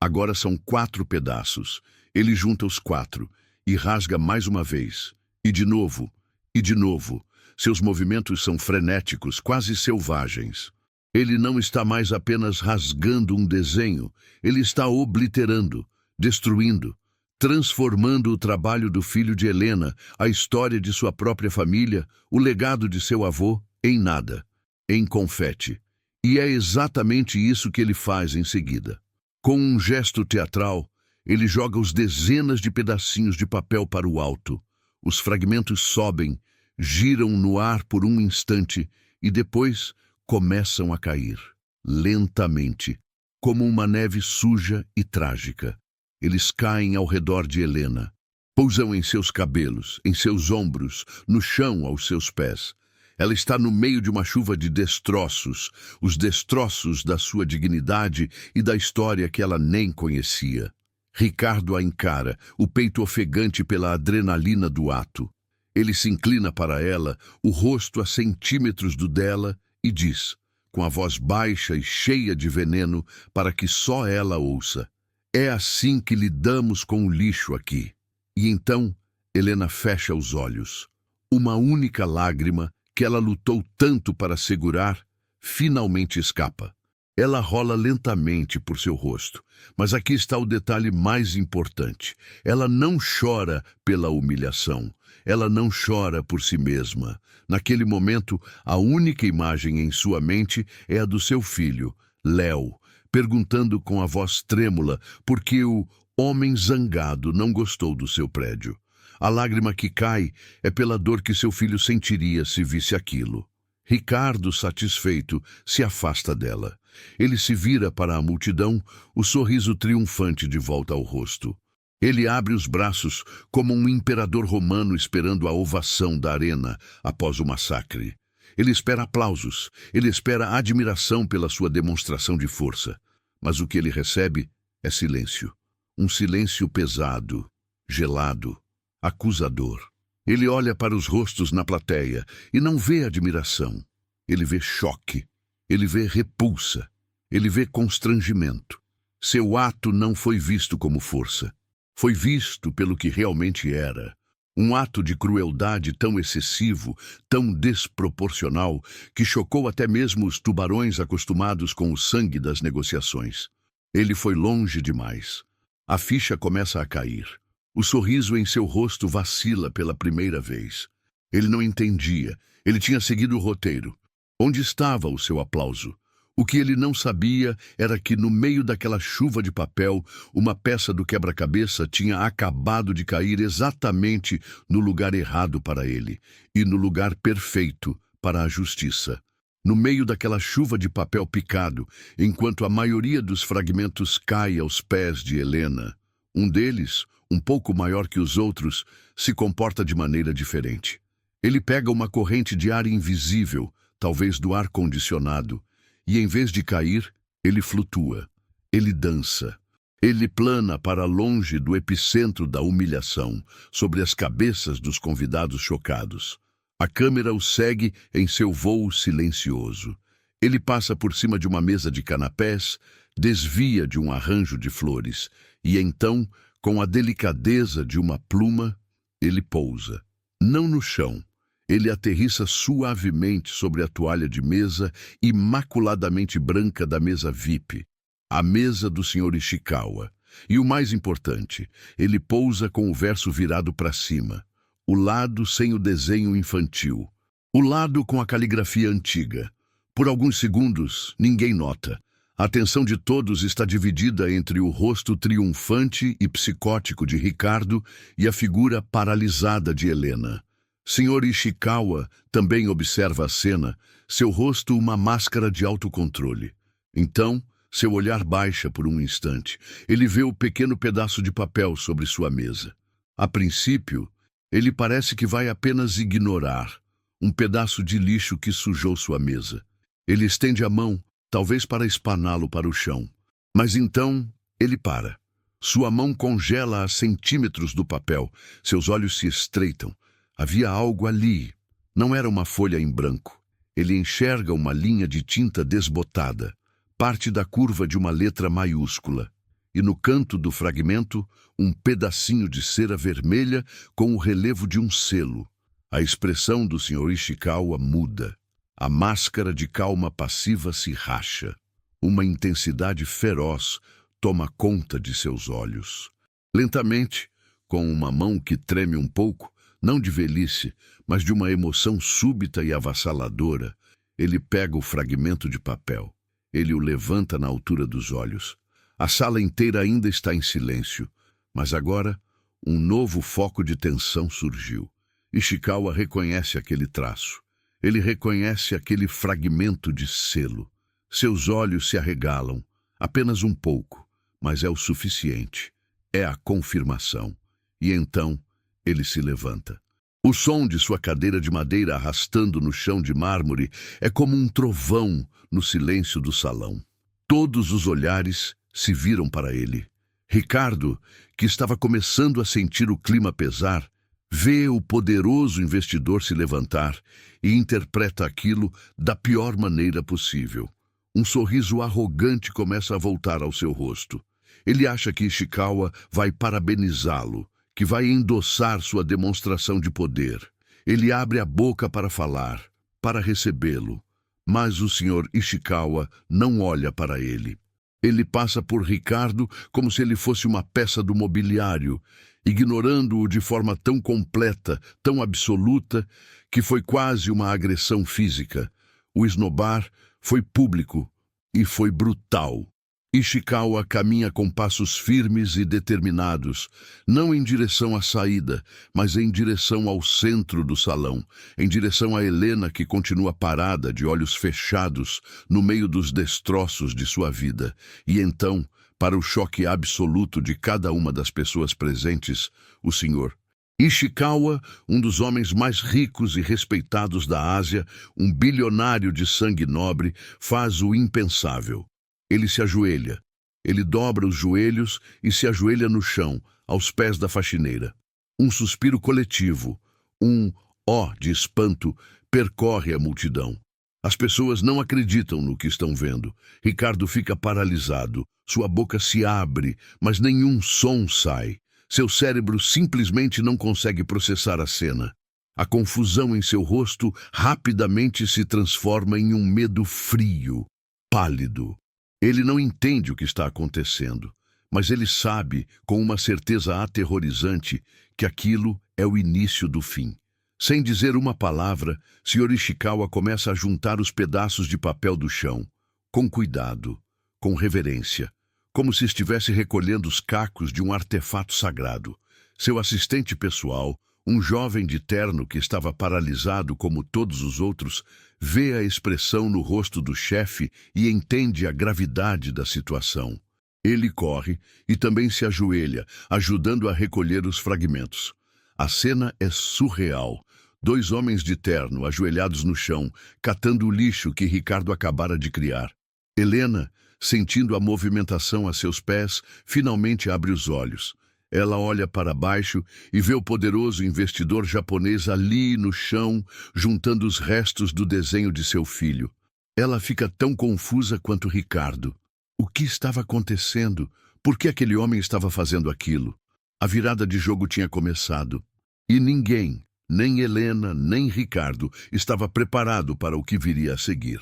Agora são 4 pedaços. Ele junta os 4 e rasga mais uma vez. E de novo. E de novo. Seus movimentos são frenéticos, quase selvagens. Ele não está mais apenas rasgando um desenho, ele está obliterando, destruindo, transformando o trabalho do filho de Helena, a história de sua própria família, o legado de seu avô, em nada, em confete. E é exatamente isso que ele faz em seguida. Com um gesto teatral, ele joga os dezenas de pedacinhos de papel para o alto. Os fragmentos sobem, giram no ar por um instante e depois começam a cair, lentamente, como uma neve suja e trágica. Eles caem ao redor de Helena, pousam em seus cabelos, em seus ombros, no chão aos seus pés. Ela está no meio de uma chuva de destroços, os destroços da sua dignidade e da história que ela nem conhecia. Ricardo a encara, o peito ofegante pela adrenalina do ato. Ele se inclina para ela, o rosto a centímetros do dela, e diz, com a voz baixa e cheia de veneno, para que só ela ouça: é assim que lidamos com o lixo aqui. E então, Helena fecha os olhos. Uma única lágrima, que ela lutou tanto para segurar, finalmente escapa. Ela rola lentamente por seu rosto, mas aqui está o detalhe mais importante. Ela não chora pela humilhação. Ela não chora por si mesma. Naquele momento, a única imagem em sua mente é a do seu filho, Léo, perguntando com a voz trêmula por que o homem zangado não gostou do seu prédio. A lágrima que cai é pela dor que seu filho sentiria se visse aquilo. Ricardo, satisfeito, se afasta dela. Ele se vira para a multidão, o sorriso triunfante de volta ao rosto. Ele abre os braços como um imperador romano esperando a ovação da arena após o massacre. Ele espera aplausos, ele espera admiração pela sua demonstração de força. Mas o que ele recebe é silêncio. Um silêncio pesado, gelado, acusador. Ele olha para os rostos na plateia e não vê admiração. Ele vê choque. Ele vê repulsa. Ele vê constrangimento. Seu ato não foi visto como força. Foi visto pelo que realmente era. Um ato de crueldade tão excessivo, tão desproporcional, que chocou até mesmo os tubarões acostumados com o sangue das negociações. Ele foi longe demais. A ficha começa a cair. O sorriso em seu rosto vacila pela primeira vez. Ele não entendia. Ele tinha seguido o roteiro. Onde estava o seu aplauso? O que ele não sabia era que, no meio daquela chuva de papel, uma peça do quebra-cabeça tinha acabado de cair exatamente no lugar errado para ele e no lugar perfeito para a justiça. No meio daquela chuva de papel picado, enquanto a maioria dos fragmentos cai aos pés de Helena, um deles, um pouco maior que os outros, se comporta de maneira diferente. Ele pega uma corrente de ar invisível, talvez do ar-condicionado, e em vez de cair, ele flutua, ele dança, ele plana para longe do epicentro da humilhação, sobre as cabeças dos convidados chocados. A câmera o segue em seu voo silencioso. Ele passa por cima de uma mesa de canapés, desvia de um arranjo de flores, e então, com a delicadeza de uma pluma, ele pousa. Não no chão. Ele aterrissa suavemente sobre a toalha de mesa imaculadamente branca da mesa VIP, a mesa do Sr. Ishikawa. E o mais importante, ele pousa com o verso virado para cima, o lado sem o desenho infantil, o lado com a caligrafia antiga. Por alguns segundos, ninguém nota. A atenção de todos está dividida entre o rosto triunfante e psicótico de Ricardo e a figura paralisada de Helena. Sr. Ishikawa também observa a cena, seu rosto uma máscara de autocontrole. Então, seu olhar baixa por um instante. Ele vê o pequeno pedaço de papel sobre sua mesa. A princípio, ele parece que vai apenas ignorar um pedaço de lixo que sujou sua mesa. Ele estende a mão, talvez para espaná-lo para o chão. Mas então, ele para. Sua mão congela a centímetros do papel. Seus olhos se estreitam. Havia algo ali. Não era uma folha em branco. Ele enxerga uma linha de tinta desbotada, parte da curva de uma letra maiúscula. E no canto do fragmento, um pedacinho de cera vermelha com o relevo de um selo. A expressão do Sr. Ishikawa muda. A máscara de calma passiva se racha. Uma intensidade feroz toma conta de seus olhos. Lentamente, com uma mão que treme um pouco, não de velhice, mas de uma emoção súbita e avassaladora, ele pega o fragmento de papel. Ele o levanta na altura dos olhos. A sala inteira ainda está em silêncio, mas agora um novo foco de tensão surgiu. Ishikawa reconhece aquele traço. Ele reconhece aquele fragmento de selo. Seus olhos se arregalam, apenas um pouco, mas é o suficiente. É a confirmação. E então ele se levanta. O som de sua cadeira de madeira arrastando no chão de mármore é como um trovão no silêncio do salão. Todos os olhares se viram para ele. Ricardo, que estava começando a sentir o clima pesar, vê o poderoso investidor se levantar e interpreta aquilo da pior maneira possível. Um sorriso arrogante começa a voltar ao seu rosto. Ele acha que Ishikawa vai parabenizá-lo, que vai endossar sua demonstração de poder. Ele abre a boca para falar, para recebê-lo, mas o Sr. Ishikawa não olha para ele. Ele passa por Ricardo como se ele fosse uma peça do mobiliário, ignorando-o de forma tão completa, tão absoluta, que foi quase uma agressão física. O esnobar foi público e foi brutal. Ishikawa caminha com passos firmes e determinados, não em direção à saída, mas em direção ao centro do salão, em direção a Helena, que continua parada, de olhos fechados, no meio dos destroços de sua vida. E então, para o choque absoluto de cada uma das pessoas presentes, o Sr. Ishikawa, um dos homens mais ricos e respeitados da Ásia, um bilionário de sangue nobre, faz o impensável. Ele se ajoelha. Ele dobra os joelhos e se ajoelha no chão, aos pés da faxineira. Um suspiro coletivo, Um ó de espanto percorre a multidão. As pessoas não acreditam no que estão vendo. Ricardo fica paralisado. Sua boca se abre, mas nenhum som sai. Seu cérebro simplesmente não consegue processar a cena. A confusão em seu rosto rapidamente se transforma em um medo frio, pálido. Ele não entende o que está acontecendo, mas ele sabe, com uma certeza aterrorizante, que aquilo é o início do fim. Sem dizer uma palavra, Sr. Ishikawa começa a juntar os pedaços de papel do chão, com cuidado, com reverência, como se estivesse recolhendo os cacos de um artefato sagrado. Seu assistente pessoal, um jovem de terno que estava paralisado como todos os outros, vê a expressão no rosto do chefe e entende a gravidade da situação. Ele corre e também se ajoelha, ajudando a recolher os fragmentos. A cena é surreal. 2 homens de terno ajoelhados no chão, catando o lixo que Ricardo acabara de criar. Helena, sentindo a movimentação a seus pés, finalmente abre os olhos. Ela olha para baixo e vê o poderoso investidor japonês ali no chão, juntando os restos do desenho de seu filho. Ela fica tão confusa quanto Ricardo. O que estava acontecendo? Por que aquele homem estava fazendo aquilo? A virada de jogo tinha começado. E ninguém, nem Helena, nem Ricardo, estava preparado para o que viria a seguir.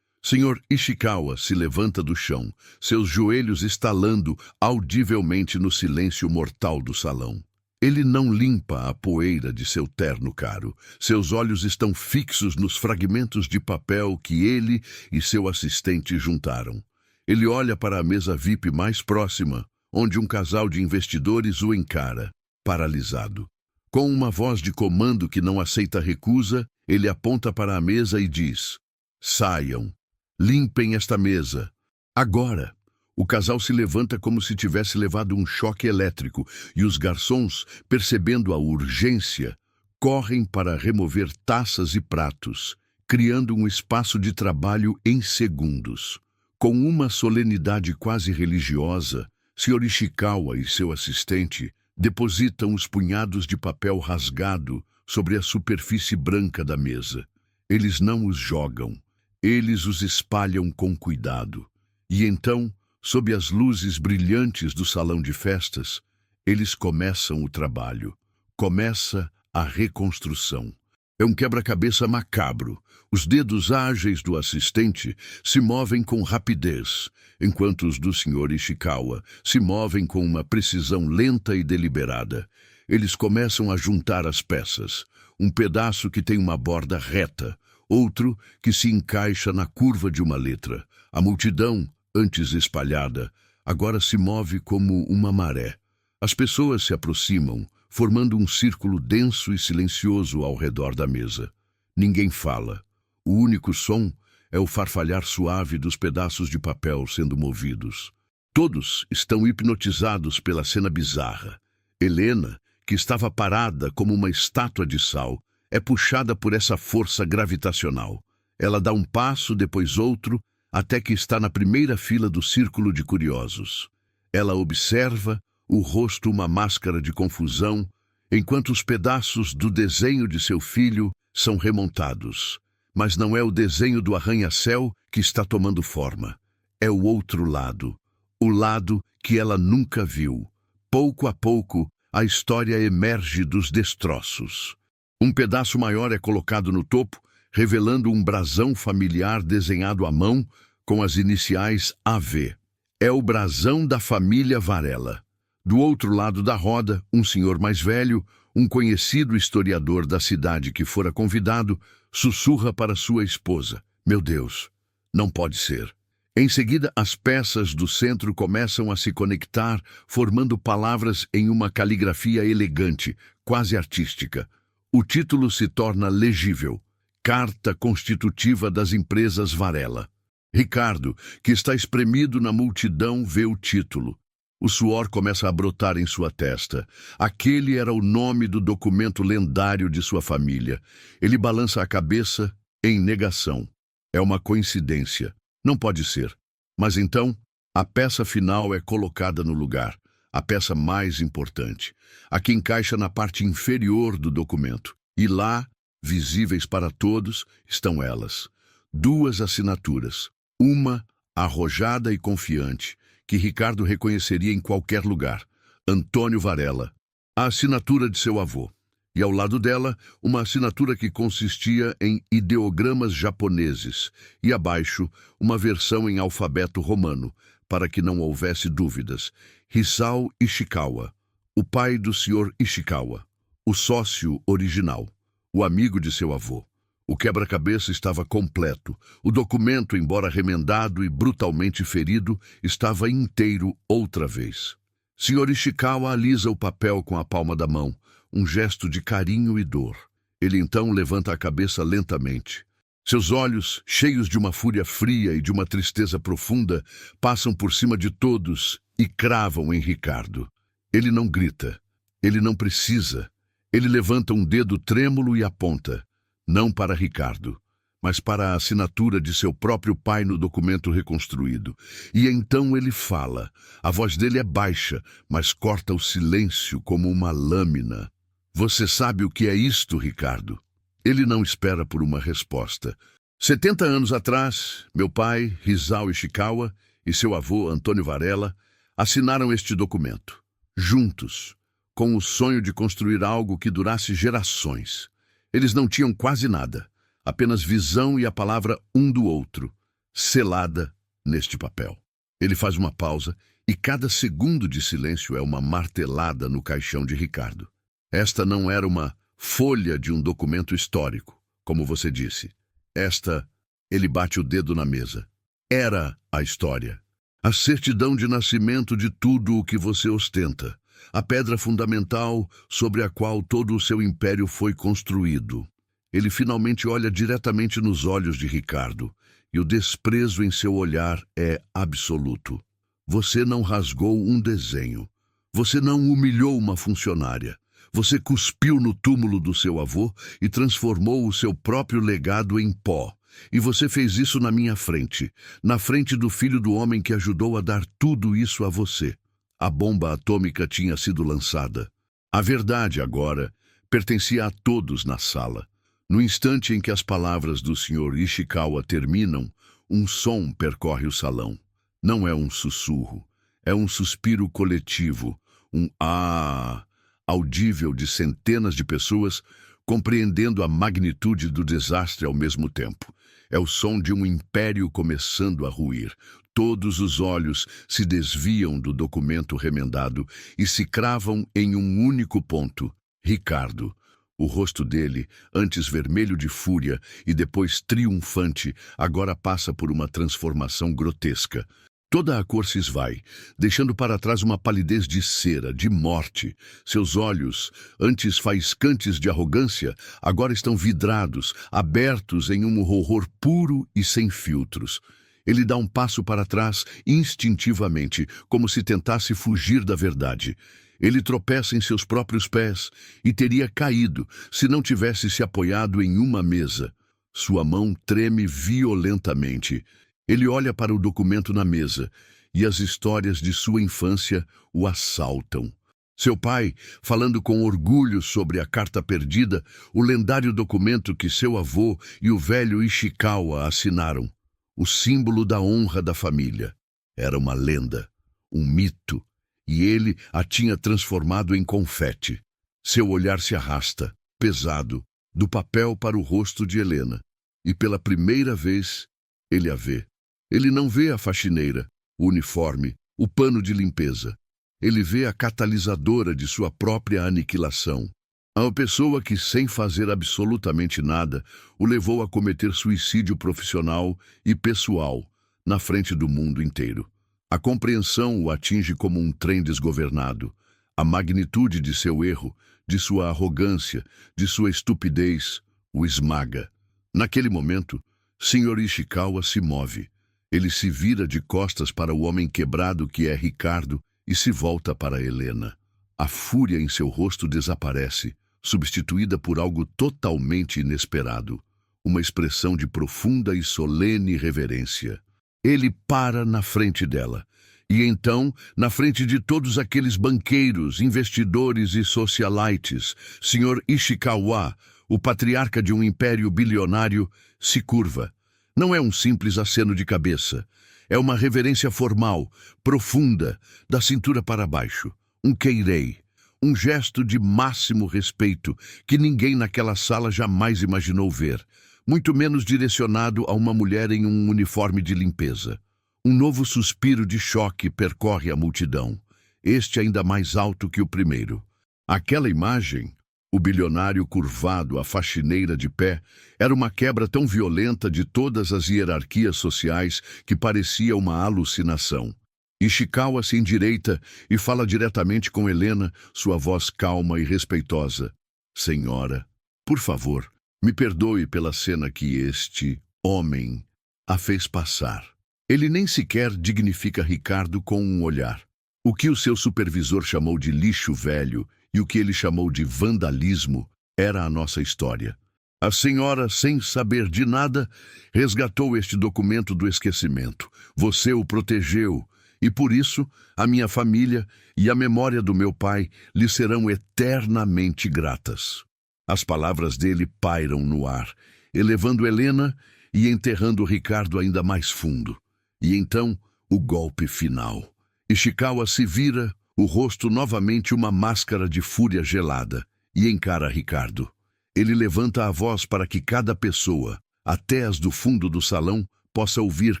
Sr. Ishikawa se levanta do chão, seus joelhos estalando audivelmente no silêncio mortal do salão. Ele não limpa a poeira de seu terno caro. Seus olhos estão fixos nos fragmentos de papel que ele e seu assistente juntaram. Ele olha para a mesa VIP mais próxima, onde um casal de investidores o encara, paralisado. Com uma voz de comando que não aceita recusa, ele aponta para a mesa e diz: "Saiam. Limpem esta mesa. Agora." O casal se levanta como se tivesse levado um choque elétrico e os garçons, percebendo a urgência, correm para remover taças e pratos, criando um espaço de trabalho em segundos. Com uma solenidade quase religiosa, Sr. Ishikawa e seu assistente depositam os punhados de papel rasgado sobre a superfície branca da mesa. Eles não os jogam. Eles os espalham com cuidado. E então, sob as luzes brilhantes do salão de festas, eles começam o trabalho. Começa a reconstrução. É um quebra-cabeça macabro. Os dedos ágeis do assistente se movem com rapidez, enquanto os do Sr. Ishikawa se movem com uma precisão lenta e deliberada. Eles começam a juntar as peças. Um pedaço que tem uma borda reta, outro que se encaixa na curva de uma letra. A multidão, antes espalhada, agora se move como uma maré. As pessoas se aproximam, formando um círculo denso e silencioso ao redor da mesa. Ninguém fala. O único som é o farfalhar suave dos pedaços de papel sendo movidos. Todos estão hipnotizados pela cena bizarra. Helena, que estava parada como uma estátua de sal, é puxada por essa força gravitacional. Ela dá um passo, depois outro, até que está na primeira fila do círculo de curiosos. Ela observa, o rosto uma máscara de confusão, enquanto os pedaços do desenho de seu filho são remontados. Mas não é o desenho do arranha-céu que está tomando forma. É o outro lado. O lado que ela nunca viu. Pouco a pouco, a história emerge dos destroços. Um pedaço maior é colocado no topo, revelando um brasão familiar desenhado à mão com as iniciais AV. É o brasão da família Varela. Do outro lado da roda, um senhor mais velho, um conhecido historiador da cidade que fora convidado, sussurra para sua esposa: "Meu Deus, não pode ser." Em seguida, as peças do centro começam a se conectar, formando palavras em uma caligrafia elegante, quase artística. O título se torna legível: Carta Constitutiva das Empresas Varela. Ricardo, que está espremido na multidão, vê o título. O suor começa a brotar em sua testa. Aquele era o nome do documento lendário de sua família. Ele balança a cabeça em negação. É uma coincidência. Não pode ser. Mas então, a peça final é colocada no lugar. A peça mais importante. A que encaixa na parte inferior do documento. E lá, visíveis para todos, estão elas. Duas assinaturas. Uma, arrojada e confiante, que Ricardo reconheceria em qualquer lugar. Antônio Varela. A assinatura de seu avô. E ao lado dela, uma assinatura que consistia em ideogramas japoneses. E abaixo, uma versão em alfabeto romano, para que não houvesse dúvidas. Hisao Ishikawa, o pai do Sr. Ishikawa, o sócio original, o amigo de seu avô. O quebra-cabeça estava completo. O documento, embora remendado e brutalmente ferido, estava inteiro outra vez. Sr. Ishikawa alisa o papel com a palma da mão, um gesto de carinho e dor. Ele então levanta a cabeça lentamente. Seus olhos, cheios de uma fúria fria e de uma tristeza profunda, passam por cima de todos e cravam em Ricardo. Ele não grita. Ele não precisa. Ele levanta um dedo trêmulo e aponta, não para Ricardo, mas para a assinatura de seu próprio pai no documento reconstruído. E então ele fala. A voz dele é baixa, mas corta o silêncio como uma lâmina. Você sabe o que é isto, Ricardo? Ele não espera por uma resposta. 70 anos atrás, meu pai, Hisao Ishikawa, e seu avô, Antônio Varela, assinaram este documento, juntos, com o sonho de construir algo que durasse gerações. Eles não tinham quase nada, apenas visão e a palavra um do outro, selada neste papel. Ele faz uma pausa e cada segundo de silêncio é uma martelada no caixão de Ricardo. Esta não era uma folha de um documento histórico, como você disse. Esta, ele bate o dedo na mesa. Era a história. A certidão de nascimento de tudo o que você ostenta. A pedra fundamental sobre a qual todo o seu império foi construído. Ele finalmente olha diretamente nos olhos de Ricardo, e o desprezo em seu olhar é absoluto. Você não rasgou um desenho. Você não humilhou uma funcionária. Você cuspiu no túmulo do seu avô e transformou o seu próprio legado em pó. E você fez isso na minha frente, na frente do filho do homem que ajudou a dar tudo isso a você. A bomba atômica tinha sido lançada. A verdade, agora, pertencia a todos na sala. No instante em que as palavras do Sr. Ishikawa terminam, um som percorre o salão. Não é um sussurro, é um suspiro coletivo, um "ah" audível de centenas de pessoas compreendendo a magnitude do desastre ao mesmo tempo. É o som de um império começando a ruir. Todos os olhos se desviam do documento remendado e se cravam em um único ponto. Ricardo. O rosto dele, antes vermelho de fúria e depois triunfante, agora passa por uma transformação grotesca. Toda a cor se esvai, deixando para trás uma palidez de cera, de morte. Seus olhos, antes faiscantes de arrogância, agora estão vidrados, abertos em um horror puro e sem filtros. Ele dá um passo para trás instintivamente, como se tentasse fugir da verdade. Ele tropeça em seus próprios pés e teria caído se não tivesse se apoiado em uma mesa. Sua mão treme violentamente. Ele olha para o documento na mesa e as histórias de sua infância o assaltam. Seu pai, falando com orgulho sobre a carta perdida, o lendário documento que seu avô e o velho Ishikawa assinaram. O símbolo da honra da família. Era uma lenda, um mito, e ele a tinha transformado em confete. Seu olhar se arrasta, pesado, do papel para o rosto de Helena, e pela primeira vez ele a vê. Ele não vê a faxineira, o uniforme, o pano de limpeza. Ele vê a catalisadora de sua própria aniquilação. A pessoa que, sem fazer absolutamente nada, o levou a cometer suicídio profissional e pessoal na frente do mundo inteiro. A compreensão o atinge como um trem desgovernado. A magnitude de seu erro, de sua arrogância, de sua estupidez, o esmaga. Naquele momento, Sr. Ishikawa se move. Ele se vira de costas para o homem quebrado que é Ricardo e se volta para Helena. A fúria em seu rosto desaparece, substituída por algo totalmente inesperado, uma expressão de profunda e solene reverência. Ele para na frente dela, e então, na frente de todos aqueles banqueiros, investidores e socialites, Sr. Ishikawa, o patriarca de um império bilionário, se curva. Não é um simples aceno de cabeça. É uma reverência formal, profunda, da cintura para baixo. Um queirei. Um gesto de máximo respeito que ninguém naquela sala jamais imaginou ver, muito menos direcionado a uma mulher em um uniforme de limpeza. Um novo suspiro de choque percorre a multidão, este ainda mais alto que o primeiro. Aquela imagem, o bilionário curvado, a faxineira de pé, era uma quebra tão violenta de todas as hierarquias sociais que parecia uma alucinação. Ishikawa se endireita e fala diretamente com Helena, sua voz calma e respeitosa. Senhora, por favor, me perdoe pela cena que este homem a fez passar. Ele nem sequer dignifica Ricardo com um olhar. O que o seu supervisor chamou de lixo velho e o que ele chamou de vandalismo era a nossa história. A senhora, sem saber de nada, resgatou este documento do esquecimento. Você o protegeu. E por isso, a minha família e a memória do meu pai lhe serão eternamente gratas. As palavras dele pairam no ar, elevando Helena e enterrando Ricardo ainda mais fundo. E então, o golpe final. Ishikawa se vira, o rosto novamente uma máscara de fúria gelada, e encara Ricardo. Ele levanta a voz para que cada pessoa, até as do fundo do salão, possa ouvir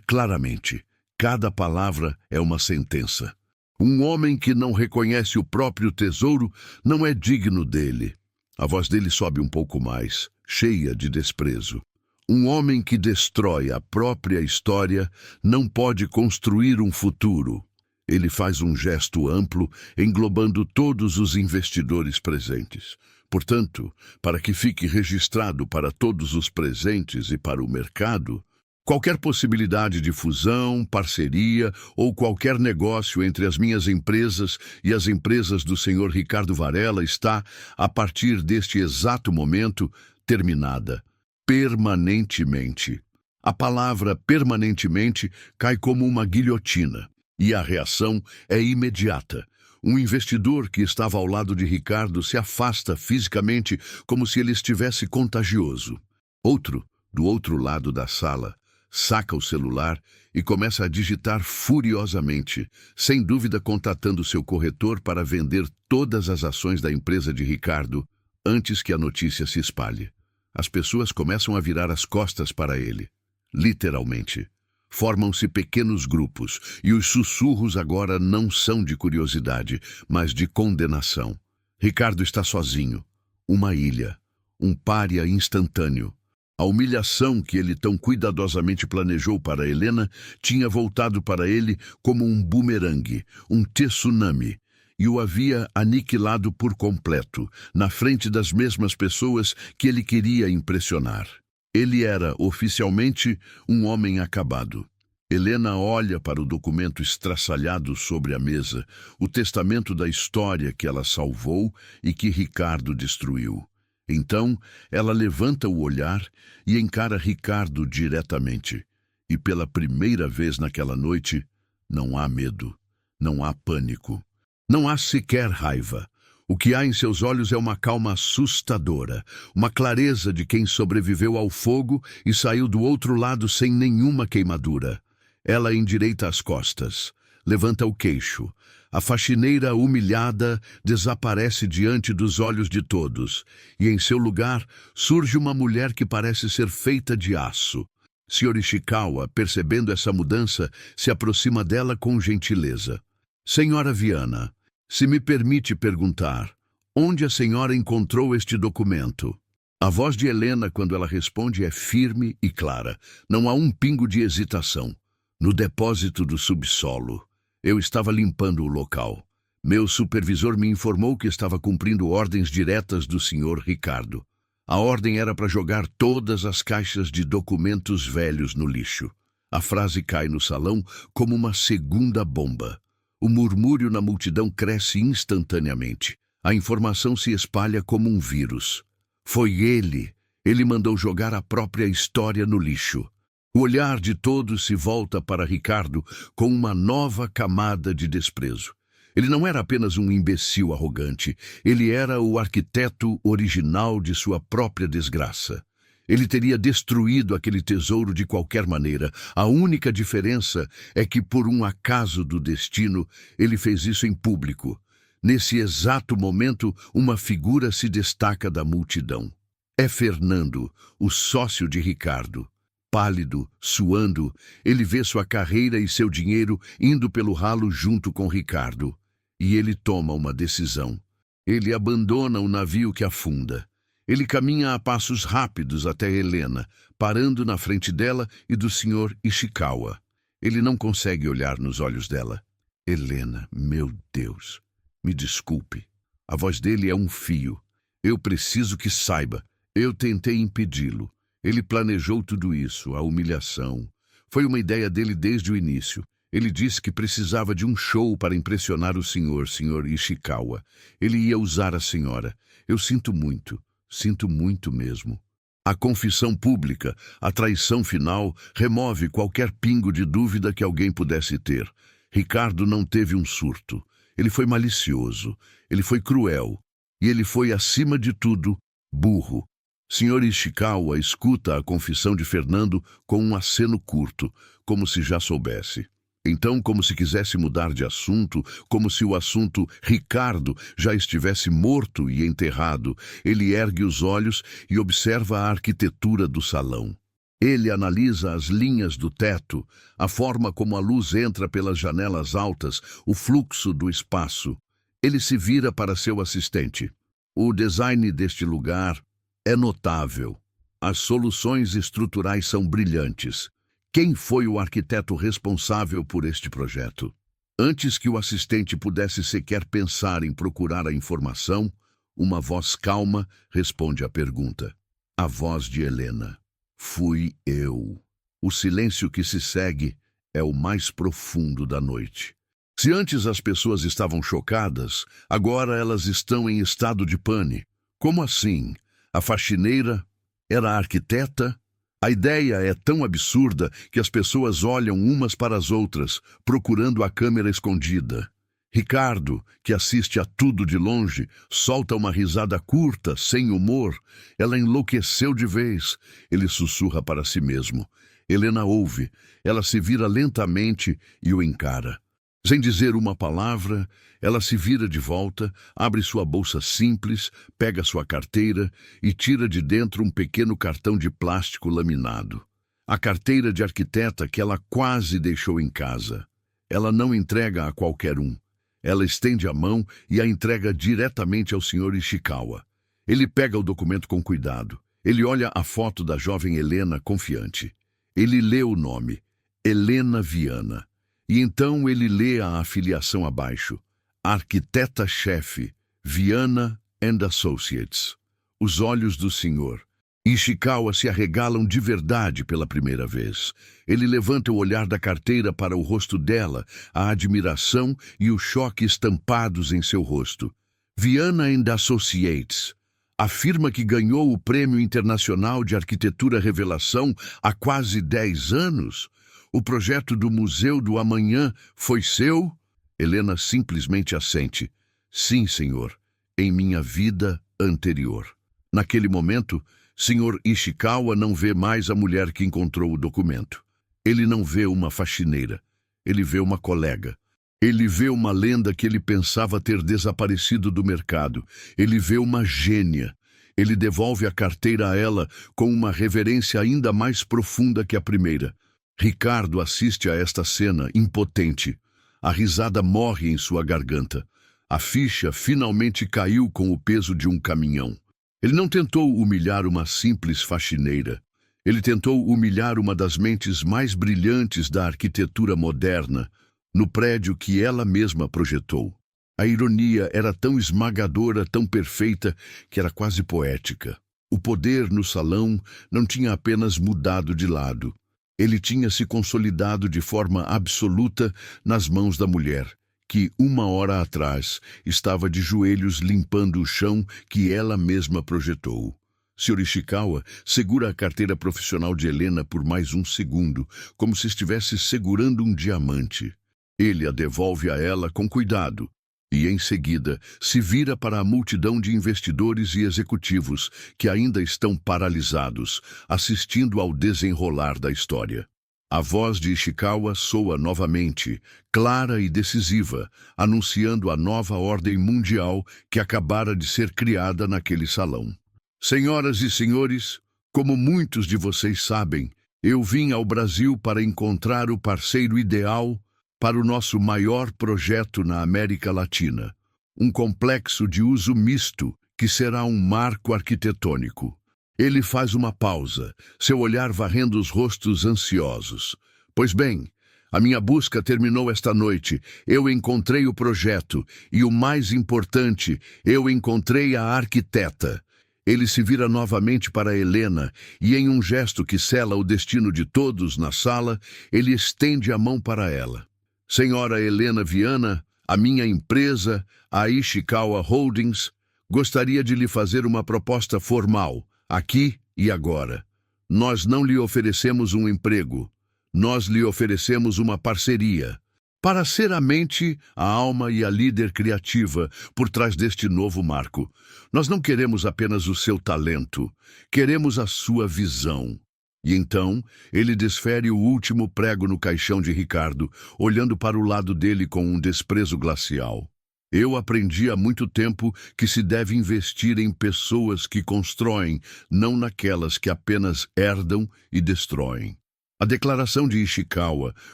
claramente. Cada palavra é uma sentença. Um homem que não reconhece o próprio tesouro não é digno dele. A voz dele sobe um pouco mais, cheia de desprezo. Um homem que destrói a própria história não pode construir um futuro. Ele faz um gesto amplo, englobando todos os investidores presentes. Portanto, para que fique registrado para todos os presentes e para o mercado, qualquer possibilidade de fusão, parceria ou qualquer negócio entre as minhas empresas e as empresas do Sr. Ricardo Varela está, a partir deste exato momento, terminada. Permanentemente. A palavra permanentemente cai como uma guilhotina, e a reação é imediata. Um investidor que estava ao lado de Ricardo se afasta fisicamente como se ele estivesse contagioso. Outro, do outro lado da sala, saca o celular e começa a digitar furiosamente, sem dúvida contatando seu corretor para vender todas as ações da empresa de Ricardo antes que a notícia se espalhe. As pessoas começam a virar as costas para ele, literalmente. Formam-se pequenos grupos e os sussurros agora não são de curiosidade, mas de condenação. Ricardo está sozinho, uma ilha, um pária instantâneo. A humilhação que ele tão cuidadosamente planejou para Helena tinha voltado para ele como um bumerangue, um tsunami, e o havia aniquilado por completo, na frente das mesmas pessoas que ele queria impressionar. Ele era, oficialmente, um homem acabado. Helena olha para o documento estraçalhado sobre a mesa, o testamento da história que ela salvou e que Ricardo destruiu. Então, ela levanta o olhar e encara Ricardo diretamente. E pela primeira vez naquela noite, não há medo, não há pânico, não há sequer raiva. O que há em seus olhos é uma calma assustadora, uma clareza de quem sobreviveu ao fogo e saiu do outro lado sem nenhuma queimadura. Ela endireita as costas, levanta o queixo. A faxineira humilhada desaparece diante dos olhos de todos, e em seu lugar surge uma mulher que parece ser feita de aço. Sr. Ishikawa, percebendo essa mudança, se aproxima dela com gentileza. Senhora Viana, se me permite perguntar, onde a senhora encontrou este documento? A voz de Helena, quando ela responde, é firme e clara. Não há um pingo de hesitação. No depósito do subsolo. Eu estava limpando o local. Meu supervisor me informou que estava cumprindo ordens diretas do Sr. Ricardo. A ordem era para jogar todas as caixas de documentos velhos no lixo. A frase cai no salão como uma segunda bomba. O murmúrio na multidão cresce instantaneamente. A informação se espalha como um vírus. Foi ele. Ele mandou jogar a própria história no lixo. O olhar de todos se volta para Ricardo com uma nova camada de desprezo. Ele não era apenas um imbecil arrogante, ele era o arquiteto original de sua própria desgraça. Ele teria destruído aquele tesouro de qualquer maneira. A única diferença é que, por um acaso do destino, ele fez isso em público. Nesse exato momento, uma figura se destaca da multidão. É Fernando, o sócio de Ricardo. Pálido, suando, ele vê sua carreira e seu dinheiro indo pelo ralo junto com Ricardo. E ele toma uma decisão. Ele abandona o navio que afunda. Ele caminha a passos rápidos até Helena, parando na frente dela e do Sr. Ishikawa. Ele não consegue olhar nos olhos dela. Helena, meu Deus, me desculpe. A voz dele é um fio. Eu preciso que saiba. Eu tentei impedi-lo. Ele planejou tudo isso, a humilhação. Foi uma ideia dele desde o início. Ele disse que precisava de um show para impressionar o Sr. Ishikawa. Ele ia usar a senhora. Eu sinto muito mesmo. A confissão pública, a traição final, remove qualquer pingo de dúvida que alguém pudesse ter. Ricardo não teve um surto. Ele foi malicioso, ele foi cruel, e ele foi, acima de tudo, burro. Sr. Ishikawa escuta a confissão de Fernando com um aceno curto, como se já soubesse. Então, como se quisesse mudar de assunto, como se o assunto Ricardo já estivesse morto e enterrado, ele ergue os olhos e observa a arquitetura do salão. Ele analisa as linhas do teto, a forma como a luz entra pelas janelas altas, o fluxo do espaço. Ele se vira para seu assistente. O design deste lugar é notável. As soluções estruturais são brilhantes. Quem foi o arquiteto responsável por este projeto? Antes que o assistente pudesse sequer pensar em procurar a informação, uma voz calma responde à pergunta. A voz de Helena. Fui eu. O silêncio que se segue é o mais profundo da noite. Se antes as pessoas estavam chocadas, agora elas estão em estado de pane. Como assim? A faxineira era a arquiteta? A ideia é tão absurda que as pessoas olham umas para as outras, procurando a câmera escondida. Ricardo, que assiste a tudo de longe, solta uma risada curta, sem humor. Ela enlouqueceu de vez. Ele sussurra para si mesmo. Helena ouve. Ela se vira lentamente e o encara. Sem dizer uma palavra, ela se vira de volta, abre sua bolsa simples, pega sua carteira e tira de dentro um pequeno cartão de plástico laminado. A carteira de arquiteta que ela quase deixou em casa. Ela não entrega a qualquer um. Ela estende a mão e a entrega diretamente ao Sr. Ishikawa. Ele pega o documento com cuidado. Ele olha a foto da jovem Helena confiante. Ele lê o nome, Helena Viana. E então ele lê a afiliação abaixo. Arquiteta-chefe, Viana and Associates. Os olhos do Sr. Ishikawa se arregalam de verdade pela primeira vez. Ele levanta o olhar da carteira para o rosto dela, a admiração e o choque estampados em seu rosto. Viana and Associates, a firma que ganhou o Prêmio Internacional de Arquitetura Revelação há quase 10 anos? O projeto do Museu do Amanhã foi seu? Helena simplesmente assente. Sim, senhor, em minha vida anterior. Naquele momento, Sr. Ishikawa não vê mais a mulher que encontrou o documento. Ele não vê uma faxineira. Ele vê uma colega. Ele vê uma lenda que ele pensava ter desaparecido do mercado. Ele vê uma gênia. Ele devolve a carteira a ela com uma reverência ainda mais profunda que a primeira. Ricardo assiste a esta cena, impotente. A risada morre em sua garganta. A ficha finalmente caiu com o peso de um caminhão. Ele não tentou humilhar uma simples faxineira. Ele tentou humilhar uma das mentes mais brilhantes da arquitetura moderna, no prédio que ela mesma projetou. A ironia era tão esmagadora, tão perfeita, que era quase poética. O poder no salão não tinha apenas mudado de lado. Ele tinha se consolidado de forma absoluta nas mãos da mulher, que, uma hora atrás, estava de joelhos limpando o chão que ela mesma projetou. Sr. Ishikawa segura a carteira profissional de Helena por mais um segundo, como se estivesse segurando um diamante. Ele a devolve a ela com cuidado, E, em seguida, se vira para a multidão de investidores e executivos que ainda estão paralisados, assistindo ao desenrolar da história. A voz de Ishikawa soa novamente, clara e decisiva, anunciando a nova ordem mundial que acabara de ser criada naquele salão. Senhoras e senhores, como muitos de vocês sabem, eu vim ao Brasil para encontrar o parceiro ideal para o nosso maior projeto na América Latina, um complexo de uso misto que será um marco arquitetônico. Ele faz uma pausa, seu olhar varrendo os rostos ansiosos. Pois bem, a minha busca terminou esta noite. Eu encontrei o projeto e, o mais importante, eu encontrei a arquiteta. Ele se vira novamente para Helena e, em um gesto que sela o destino de todos na sala, ele estende a mão para ela. Senhora Helena Viana, a minha empresa, a Ishikawa Holdings, gostaria de lhe fazer uma proposta formal, aqui e agora. Nós não lhe oferecemos um emprego, nós lhe oferecemos uma parceria, para ser a mente, a alma e a líder criativa por trás deste novo marco. Nós não queremos apenas o seu talento, queremos a sua visão. E então, ele desfere o último prego no caixão de Ricardo, olhando para o lado dele com um desprezo glacial. Eu aprendi há muito tempo que se deve investir em pessoas que constroem, não naquelas que apenas herdam e destroem. A declaração de Ishikawa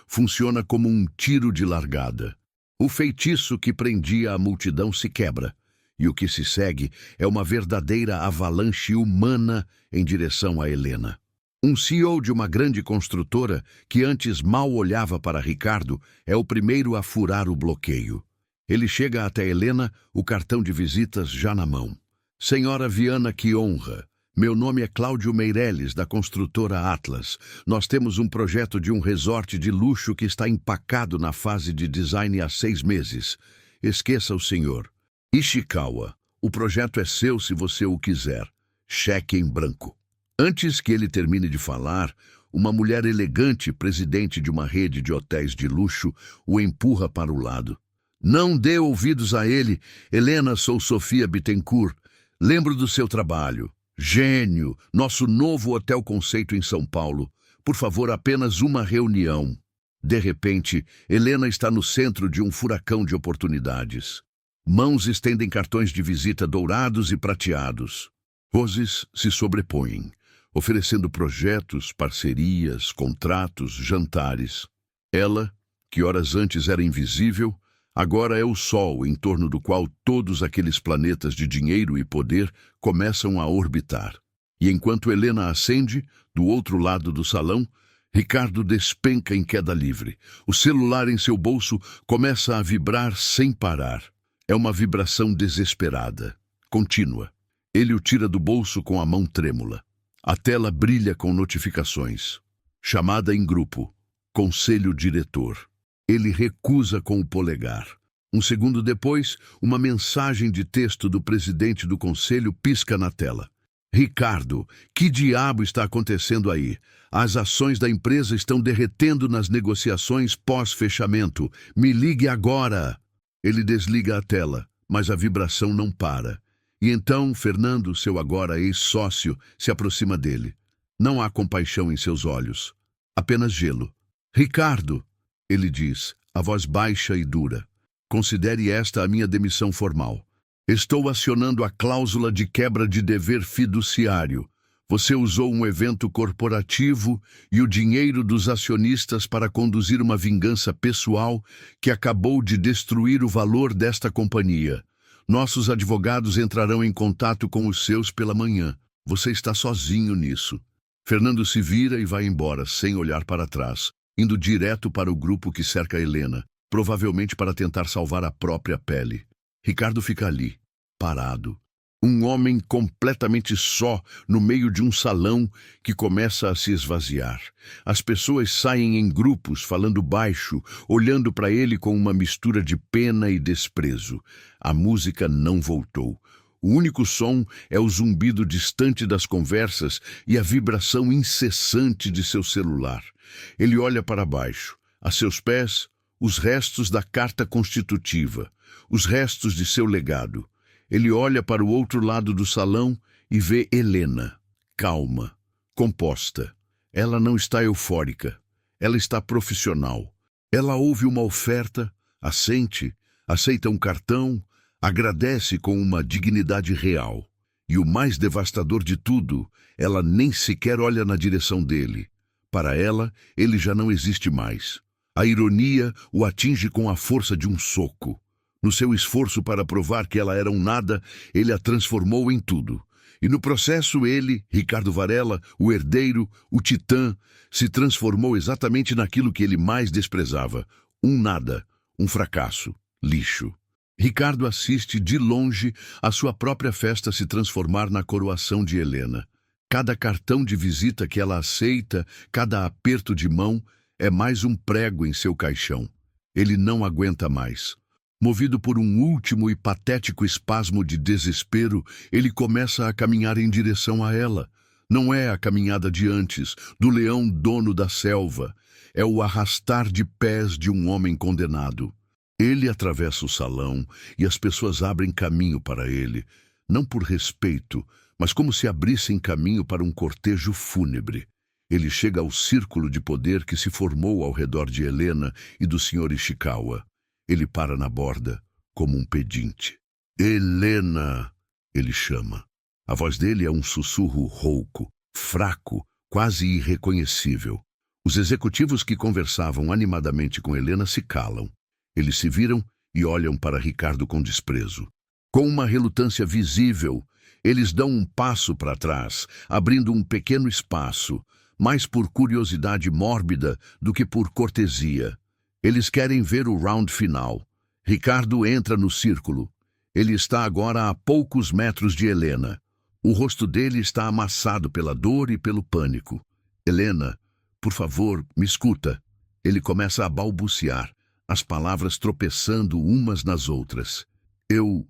funciona como um tiro de largada. O feitiço que prendia a multidão se quebra, e o que se segue é uma verdadeira avalanche humana em direção a Helena. Um CEO de uma grande construtora, que antes mal olhava para Ricardo, é o primeiro a furar o bloqueio. Ele chega até Helena, o cartão de visitas já na mão. Senhora Viana, que honra! Meu nome é Cláudio Meirelles, da construtora Atlas. Nós temos um projeto de um resort de luxo que está empacado na fase de design há 6 meses. Esqueça o senhor. Ishikawa, o projeto é seu se você o quiser. Cheque em branco. Antes que ele termine de falar, uma mulher elegante, presidente de uma rede de hotéis de luxo, o empurra para o lado. Não dê ouvidos a ele. Helena, sou Sofia Bittencourt. Lembro do seu trabalho. Gênio, nosso novo hotel conceito em São Paulo. Por favor, apenas uma reunião. De repente, Helena está no centro de um furacão de oportunidades. Mãos estendem cartões de visita dourados e prateados. Vozes se sobrepõem, oferecendo projetos, parcerias, contratos, jantares. Ela, que horas antes era invisível, agora é o sol em torno do qual todos aqueles planetas de dinheiro e poder começam a orbitar. E enquanto Helena acende, do outro lado do salão, Ricardo despenca em queda livre. O celular em seu bolso começa a vibrar sem parar. É uma vibração desesperada, contínua. Ele o tira do bolso com a mão trêmula. A tela brilha com notificações. Chamada em grupo. Conselho diretor. Ele recusa com o polegar. Um segundo depois, uma mensagem de texto do presidente do conselho pisca na tela. Ricardo, que diabo está acontecendo aí? As ações da empresa estão derretendo nas negociações pós-fechamento. Me ligue agora! Ele desliga a tela, mas a vibração não para. E então, Fernando, seu agora ex-sócio, se aproxima dele. Não há compaixão em seus olhos, apenas gelo. Ricardo, ele diz, a voz baixa e dura. Considere esta a minha demissão formal. Estou acionando a cláusula de quebra de dever fiduciário. Você usou um evento corporativo e o dinheiro dos acionistas para conduzir uma vingança pessoal que acabou de destruir o valor desta companhia. Nossos advogados entrarão em contato com os seus pela manhã. Você está sozinho nisso. Fernando se vira e vai embora, sem olhar para trás, indo direto para o grupo que cerca Helena, provavelmente para tentar salvar a própria pele. Ricardo fica ali, parado. Um homem completamente só, no meio de um salão que começa a se esvaziar. As pessoas saem em grupos, falando baixo, olhando para ele com uma mistura de pena e desprezo. A música não voltou. O único som é o zumbido distante das conversas e a vibração incessante de seu celular. Ele olha para baixo. A seus pés, os restos da carta constitutiva, os restos de seu legado. Ele olha para o outro lado do salão e vê Helena, calma, composta. Ela não está eufórica, ela está profissional. Ela ouve uma oferta, assente, aceita um cartão, agradece com uma dignidade real. E o mais devastador de tudo, ela nem sequer olha na direção dele. Para ela, ele já não existe mais. A ironia o atinge com a força de um soco. No seu esforço para provar que ela era um nada, ele a transformou em tudo. E no processo ele, Ricardo Varela, o herdeiro, o titã, se transformou exatamente naquilo que ele mais desprezava. Um nada, um fracasso, lixo. Ricardo assiste de longe a sua própria festa se transformar na coroação de Helena. Cada cartão de visita que ela aceita, cada aperto de mão, é mais um prego em seu caixão. Ele não aguenta mais. Movido por um último e patético espasmo de desespero, ele começa a caminhar em direção a ela. Não é a caminhada de antes, do leão dono da selva. É o arrastar de pés de um homem condenado. Ele atravessa o salão e as pessoas abrem caminho para ele, não por respeito, mas como se abrissem caminho para um cortejo fúnebre. Ele chega ao círculo de poder que se formou ao redor de Helena e do Sr. Ishikawa. Ele para na borda, como um pedinte. Helena! Ele chama. A voz dele é um sussurro rouco, fraco, quase irreconhecível. Os executivos que conversavam animadamente com Helena se calam. Eles se viram e olham para Ricardo com desprezo. Com uma relutância visível, eles dão um passo para trás, abrindo um pequeno espaço, mais por curiosidade mórbida do que por cortesia. Eles querem ver o round final. Ricardo entra no círculo. Ele está agora a poucos metros de Helena. O rosto dele está amassado pela dor e pelo pânico. Helena, por favor, me escuta. Ele começa a balbuciar, as palavras tropeçando umas nas outras. Eu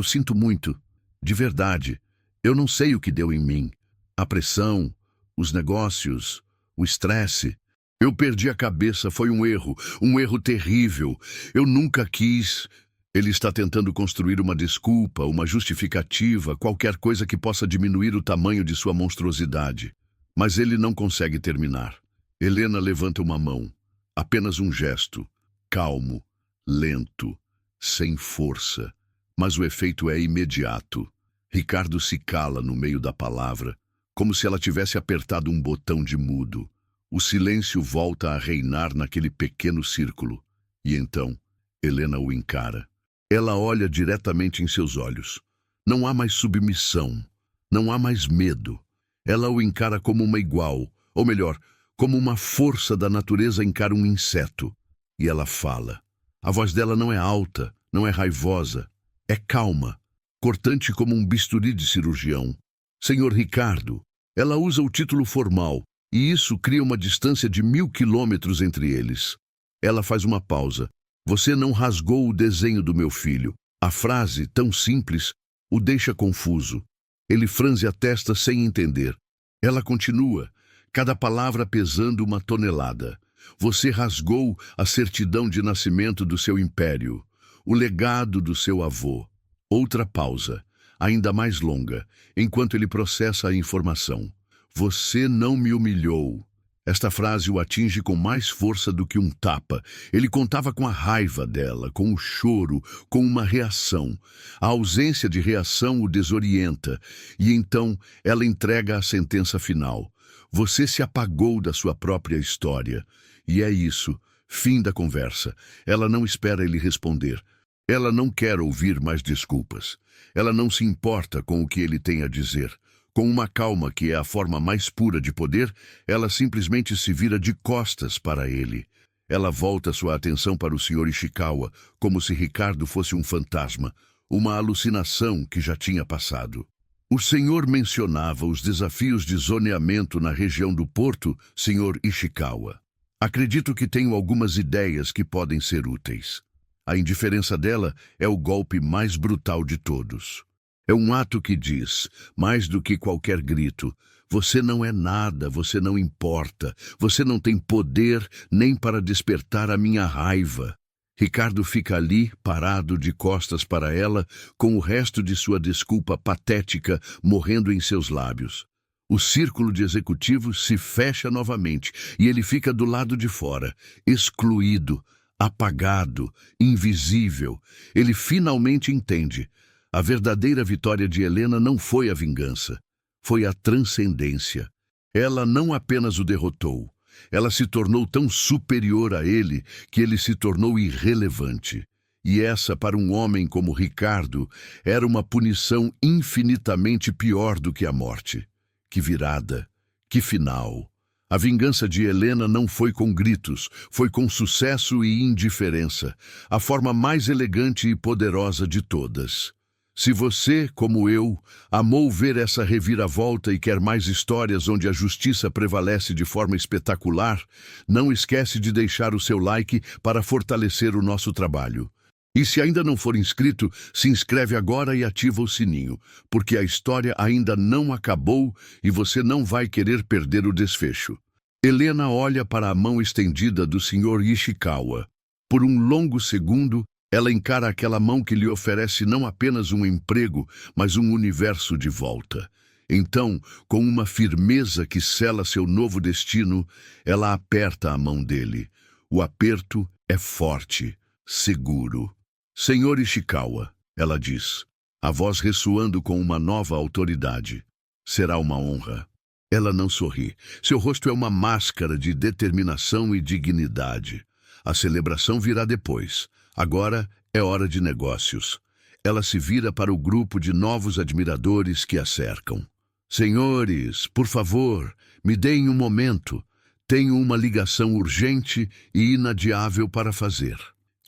sinto muito, de verdade. Eu não sei o que deu em mim. A pressão, os negócios, o estresse. Eu perdi a cabeça, foi um erro terrível. Eu nunca quis. Ele está tentando construir uma desculpa, uma justificativa, qualquer coisa que possa diminuir o tamanho de sua monstruosidade. Mas ele não consegue terminar. Helena levanta uma mão, apenas um gesto. Calmo, lento, sem força, mas o efeito é imediato. Ricardo se cala no meio da palavra, como se ela tivesse apertado um botão de mudo. O silêncio volta a reinar naquele pequeno círculo. E então, Helena o encara. Ela olha diretamente em seus olhos. Não há mais submissão, não há mais medo. Ela o encara como uma igual, ou melhor, como uma força da natureza encara um inseto. E ela fala. A voz dela não é alta, não é raivosa. É calma, cortante como um bisturi de cirurgião. Senhor Ricardo. Ela usa o título formal, e isso cria uma distância de 1000 quilômetros entre eles. Ela faz uma pausa. Você não rasgou o desenho do meu filho. A frase, tão simples, o deixa confuso. Ele franze a testa sem entender. Ela continua, cada palavra pesando uma tonelada. Você rasgou a certidão de nascimento do seu império, o legado do seu avô. Outra pausa, ainda mais longa, enquanto ele processa a informação. Você não me humilhou. Esta frase o atinge com mais força do que um tapa. Ele contava com a raiva dela, com o choro, com uma reação. A ausência de reação o desorienta, e então ela entrega a sentença final. Você se apagou da sua própria história. E é isso, fim da conversa. Ela não espera ele responder. Ela não quer ouvir mais desculpas. Ela não se importa com o que ele tem a dizer. Com uma calma que é a forma mais pura de poder, ela simplesmente se vira de costas para ele. Ela volta sua atenção para o Sr. Ishikawa, como se Ricardo fosse um fantasma, uma alucinação que já tinha passado. O senhor mencionava os desafios de zoneamento na região do porto, Sr. Ishikawa. Acredito que tenho algumas ideias que podem ser úteis. A indiferença dela é o golpe mais brutal de todos. É um ato que diz, mais do que qualquer grito, você não é nada, você não importa, você não tem poder nem para despertar a minha raiva. Ricardo fica ali, parado de costas para ela, com o resto de sua desculpa patética morrendo em seus lábios. O círculo de executivos se fecha novamente e ele fica do lado de fora, excluído, apagado, invisível. Ele finalmente entende. A verdadeira vitória de Helena não foi a vingança, foi a transcendência. Ela não apenas o derrotou, ela se tornou tão superior a ele que ele se tornou irrelevante. E essa, para um homem como Ricardo, era uma punição infinitamente pior do que a morte. Que virada, que final! A vingança de Helena não foi com gritos, foi com sucesso e indiferença, a forma mais elegante e poderosa de todas. Se você, como eu, amou ver essa reviravolta e quer mais histórias onde a justiça prevalece de forma espetacular, não esquece de deixar o seu like para fortalecer o nosso trabalho. E se ainda não for inscrito, se inscreve agora e ativa o sininho, porque a história ainda não acabou e você não vai querer perder o desfecho. Helena olha para a mão estendida do Sr. Ishikawa. Por um longo segundo, ela encara aquela mão que lhe oferece não apenas um emprego, mas um universo de volta. Então, com uma firmeza que sela seu novo destino, ela aperta a mão dele. O aperto é forte, seguro. Senhor Ishikawa, ela diz, a voz ressoando com uma nova autoridade. Será uma honra. Ela não sorri. Seu rosto é uma máscara de determinação e dignidade. A celebração virá depois. Agora é hora de negócios. Ela se vira para o grupo de novos admiradores que a cercam. Senhores, por favor, me deem um momento. Tenho uma ligação urgente e inadiável para fazer.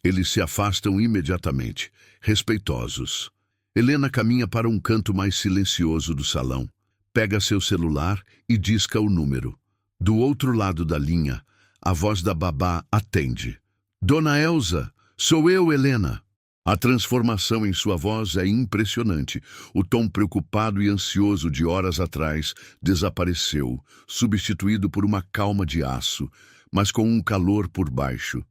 Eles se afastam imediatamente, respeitosos. Helena caminha para um canto mais silencioso do salão, pega seu celular e disca o número. Do outro lado da linha, a voz da babá atende. Dona Elsa, sou eu, Helena. A transformação em sua voz é impressionante. O tom preocupado e ansioso de horas atrás desapareceu, substituído por uma calma de aço, mas com um calor por baixo.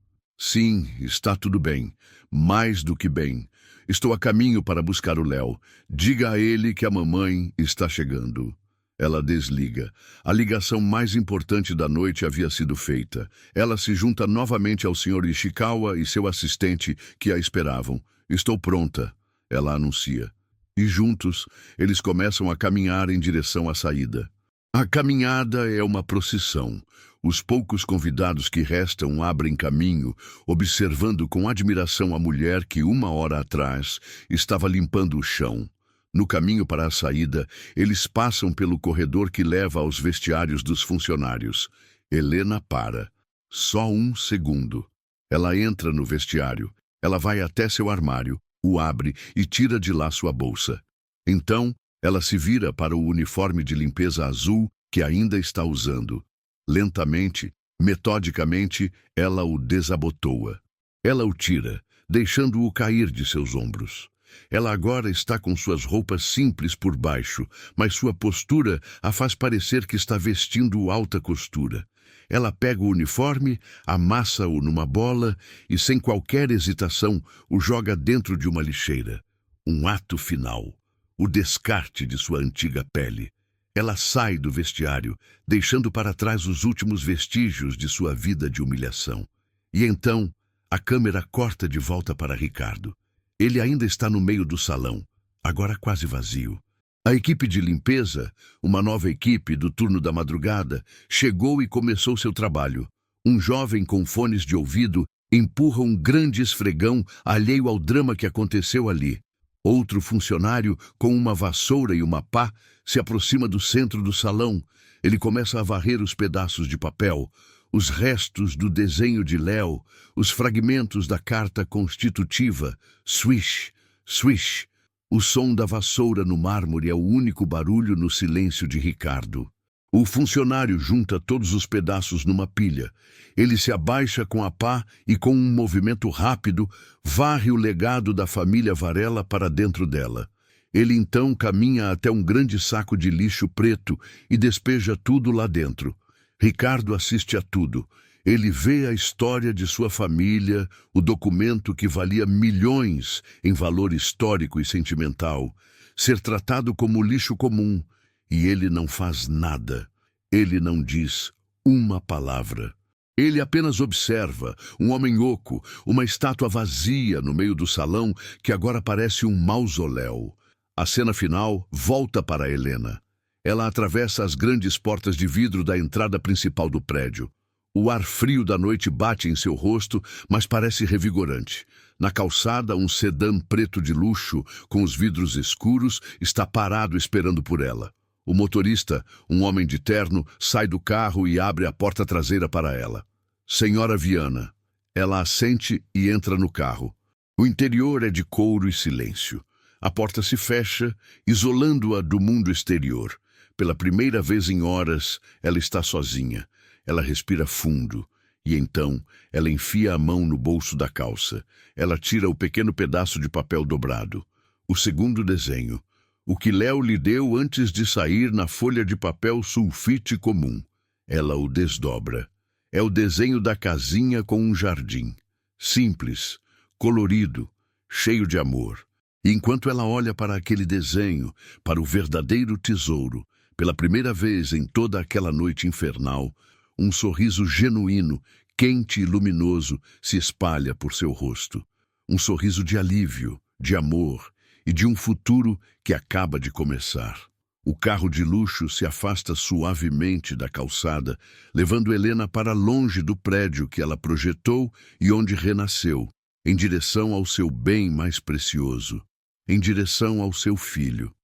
Sim, está tudo bem. Mais do que bem. Estou a caminho para buscar o Léo. Diga a ele que a mamãe está chegando. Ela desliga. A ligação mais importante da noite havia sido feita. Ela se junta novamente ao Sr. Ishikawa e seu assistente que a esperavam. Estou pronta, ela anuncia. E juntos, eles começam a caminhar em direção à saída. A caminhada é uma procissão. Os poucos convidados que restam abrem caminho, observando com admiração a mulher que, uma hora atrás, estava limpando o chão. No caminho para a saída, eles passam pelo corredor que leva aos vestiários dos funcionários. Helena para. Só um segundo. Ela entra no vestiário. Ela vai até seu armário, o abre e tira de lá sua bolsa. Então, ela se vira para o uniforme de limpeza azul que ainda está usando. Lentamente, metodicamente, ela o desabotoa. Ela o tira, deixando-o cair de seus ombros. Ela agora está com suas roupas simples por baixo, mas sua postura a faz parecer que está vestindo alta costura. Ela pega o uniforme, amassa-o numa bola e, sem qualquer hesitação, o joga dentro de uma lixeira. Um ato final. O descarte de sua antiga pele. Ela sai do vestiário, deixando para trás os últimos vestígios de sua vida de humilhação. E então, a câmera corta de volta para Ricardo. Ele ainda está no meio do salão, agora quase vazio. A equipe de limpeza, uma nova equipe do turno da madrugada, chegou e começou seu trabalho. Um jovem com fones de ouvido empurra um grande esfregão alheio ao drama que aconteceu ali. Outro funcionário, com uma vassoura e uma pá, se aproxima do centro do salão. Ele começa a varrer os pedaços de papel, os restos do desenho de Léo, os fragmentos da carta constitutiva. Swish, swish. O som da vassoura no mármore é o único barulho no silêncio de Ricardo. O funcionário junta todos os pedaços numa pilha. Ele se abaixa com a pá e, com um movimento rápido, varre o legado da família Varela para dentro dela. Ele então caminha até um grande saco de lixo preto e despeja tudo lá dentro. Ricardo assiste a tudo. Ele vê a história de sua família, o documento que valia milhões em valor histórico e sentimental, ser tratado como lixo comum, e ele não faz nada. Ele não diz uma palavra. Ele apenas observa um homem oco, uma estátua vazia no meio do salão que agora parece um mausoléu. A cena final volta para Helena. Ela atravessa as grandes portas de vidro da entrada principal do prédio. O ar frio da noite bate em seu rosto, mas parece revigorante. Na calçada, um sedã preto de luxo, com os vidros escuros, está parado esperando por ela. O motorista, um homem de terno, sai do carro e abre a porta traseira para ela. Senhora Viana. Ela assente e entra no carro. O interior é de couro e silêncio. A porta se fecha, isolando-a do mundo exterior. Pela primeira vez em horas, ela está sozinha. Ela respira fundo. E então, ela enfia a mão no bolso da calça. Ela tira o pequeno pedaço de papel dobrado. O segundo desenho. O que Léo lhe deu antes de sair na folha de papel sulfite comum. Ela o desdobra. É o desenho da casinha com um jardim. Simples, colorido, cheio de amor. E enquanto ela olha para aquele desenho, para o verdadeiro tesouro, pela primeira vez em toda aquela noite infernal, um sorriso genuíno, quente e luminoso se espalha por seu rosto. Um sorriso de alívio, de amor e de um futuro que acaba de começar. O carro de luxo se afasta suavemente da calçada, levando Helena para longe do prédio que ela projetou e onde renasceu, em direção ao seu bem mais precioso, em direção ao seu filho.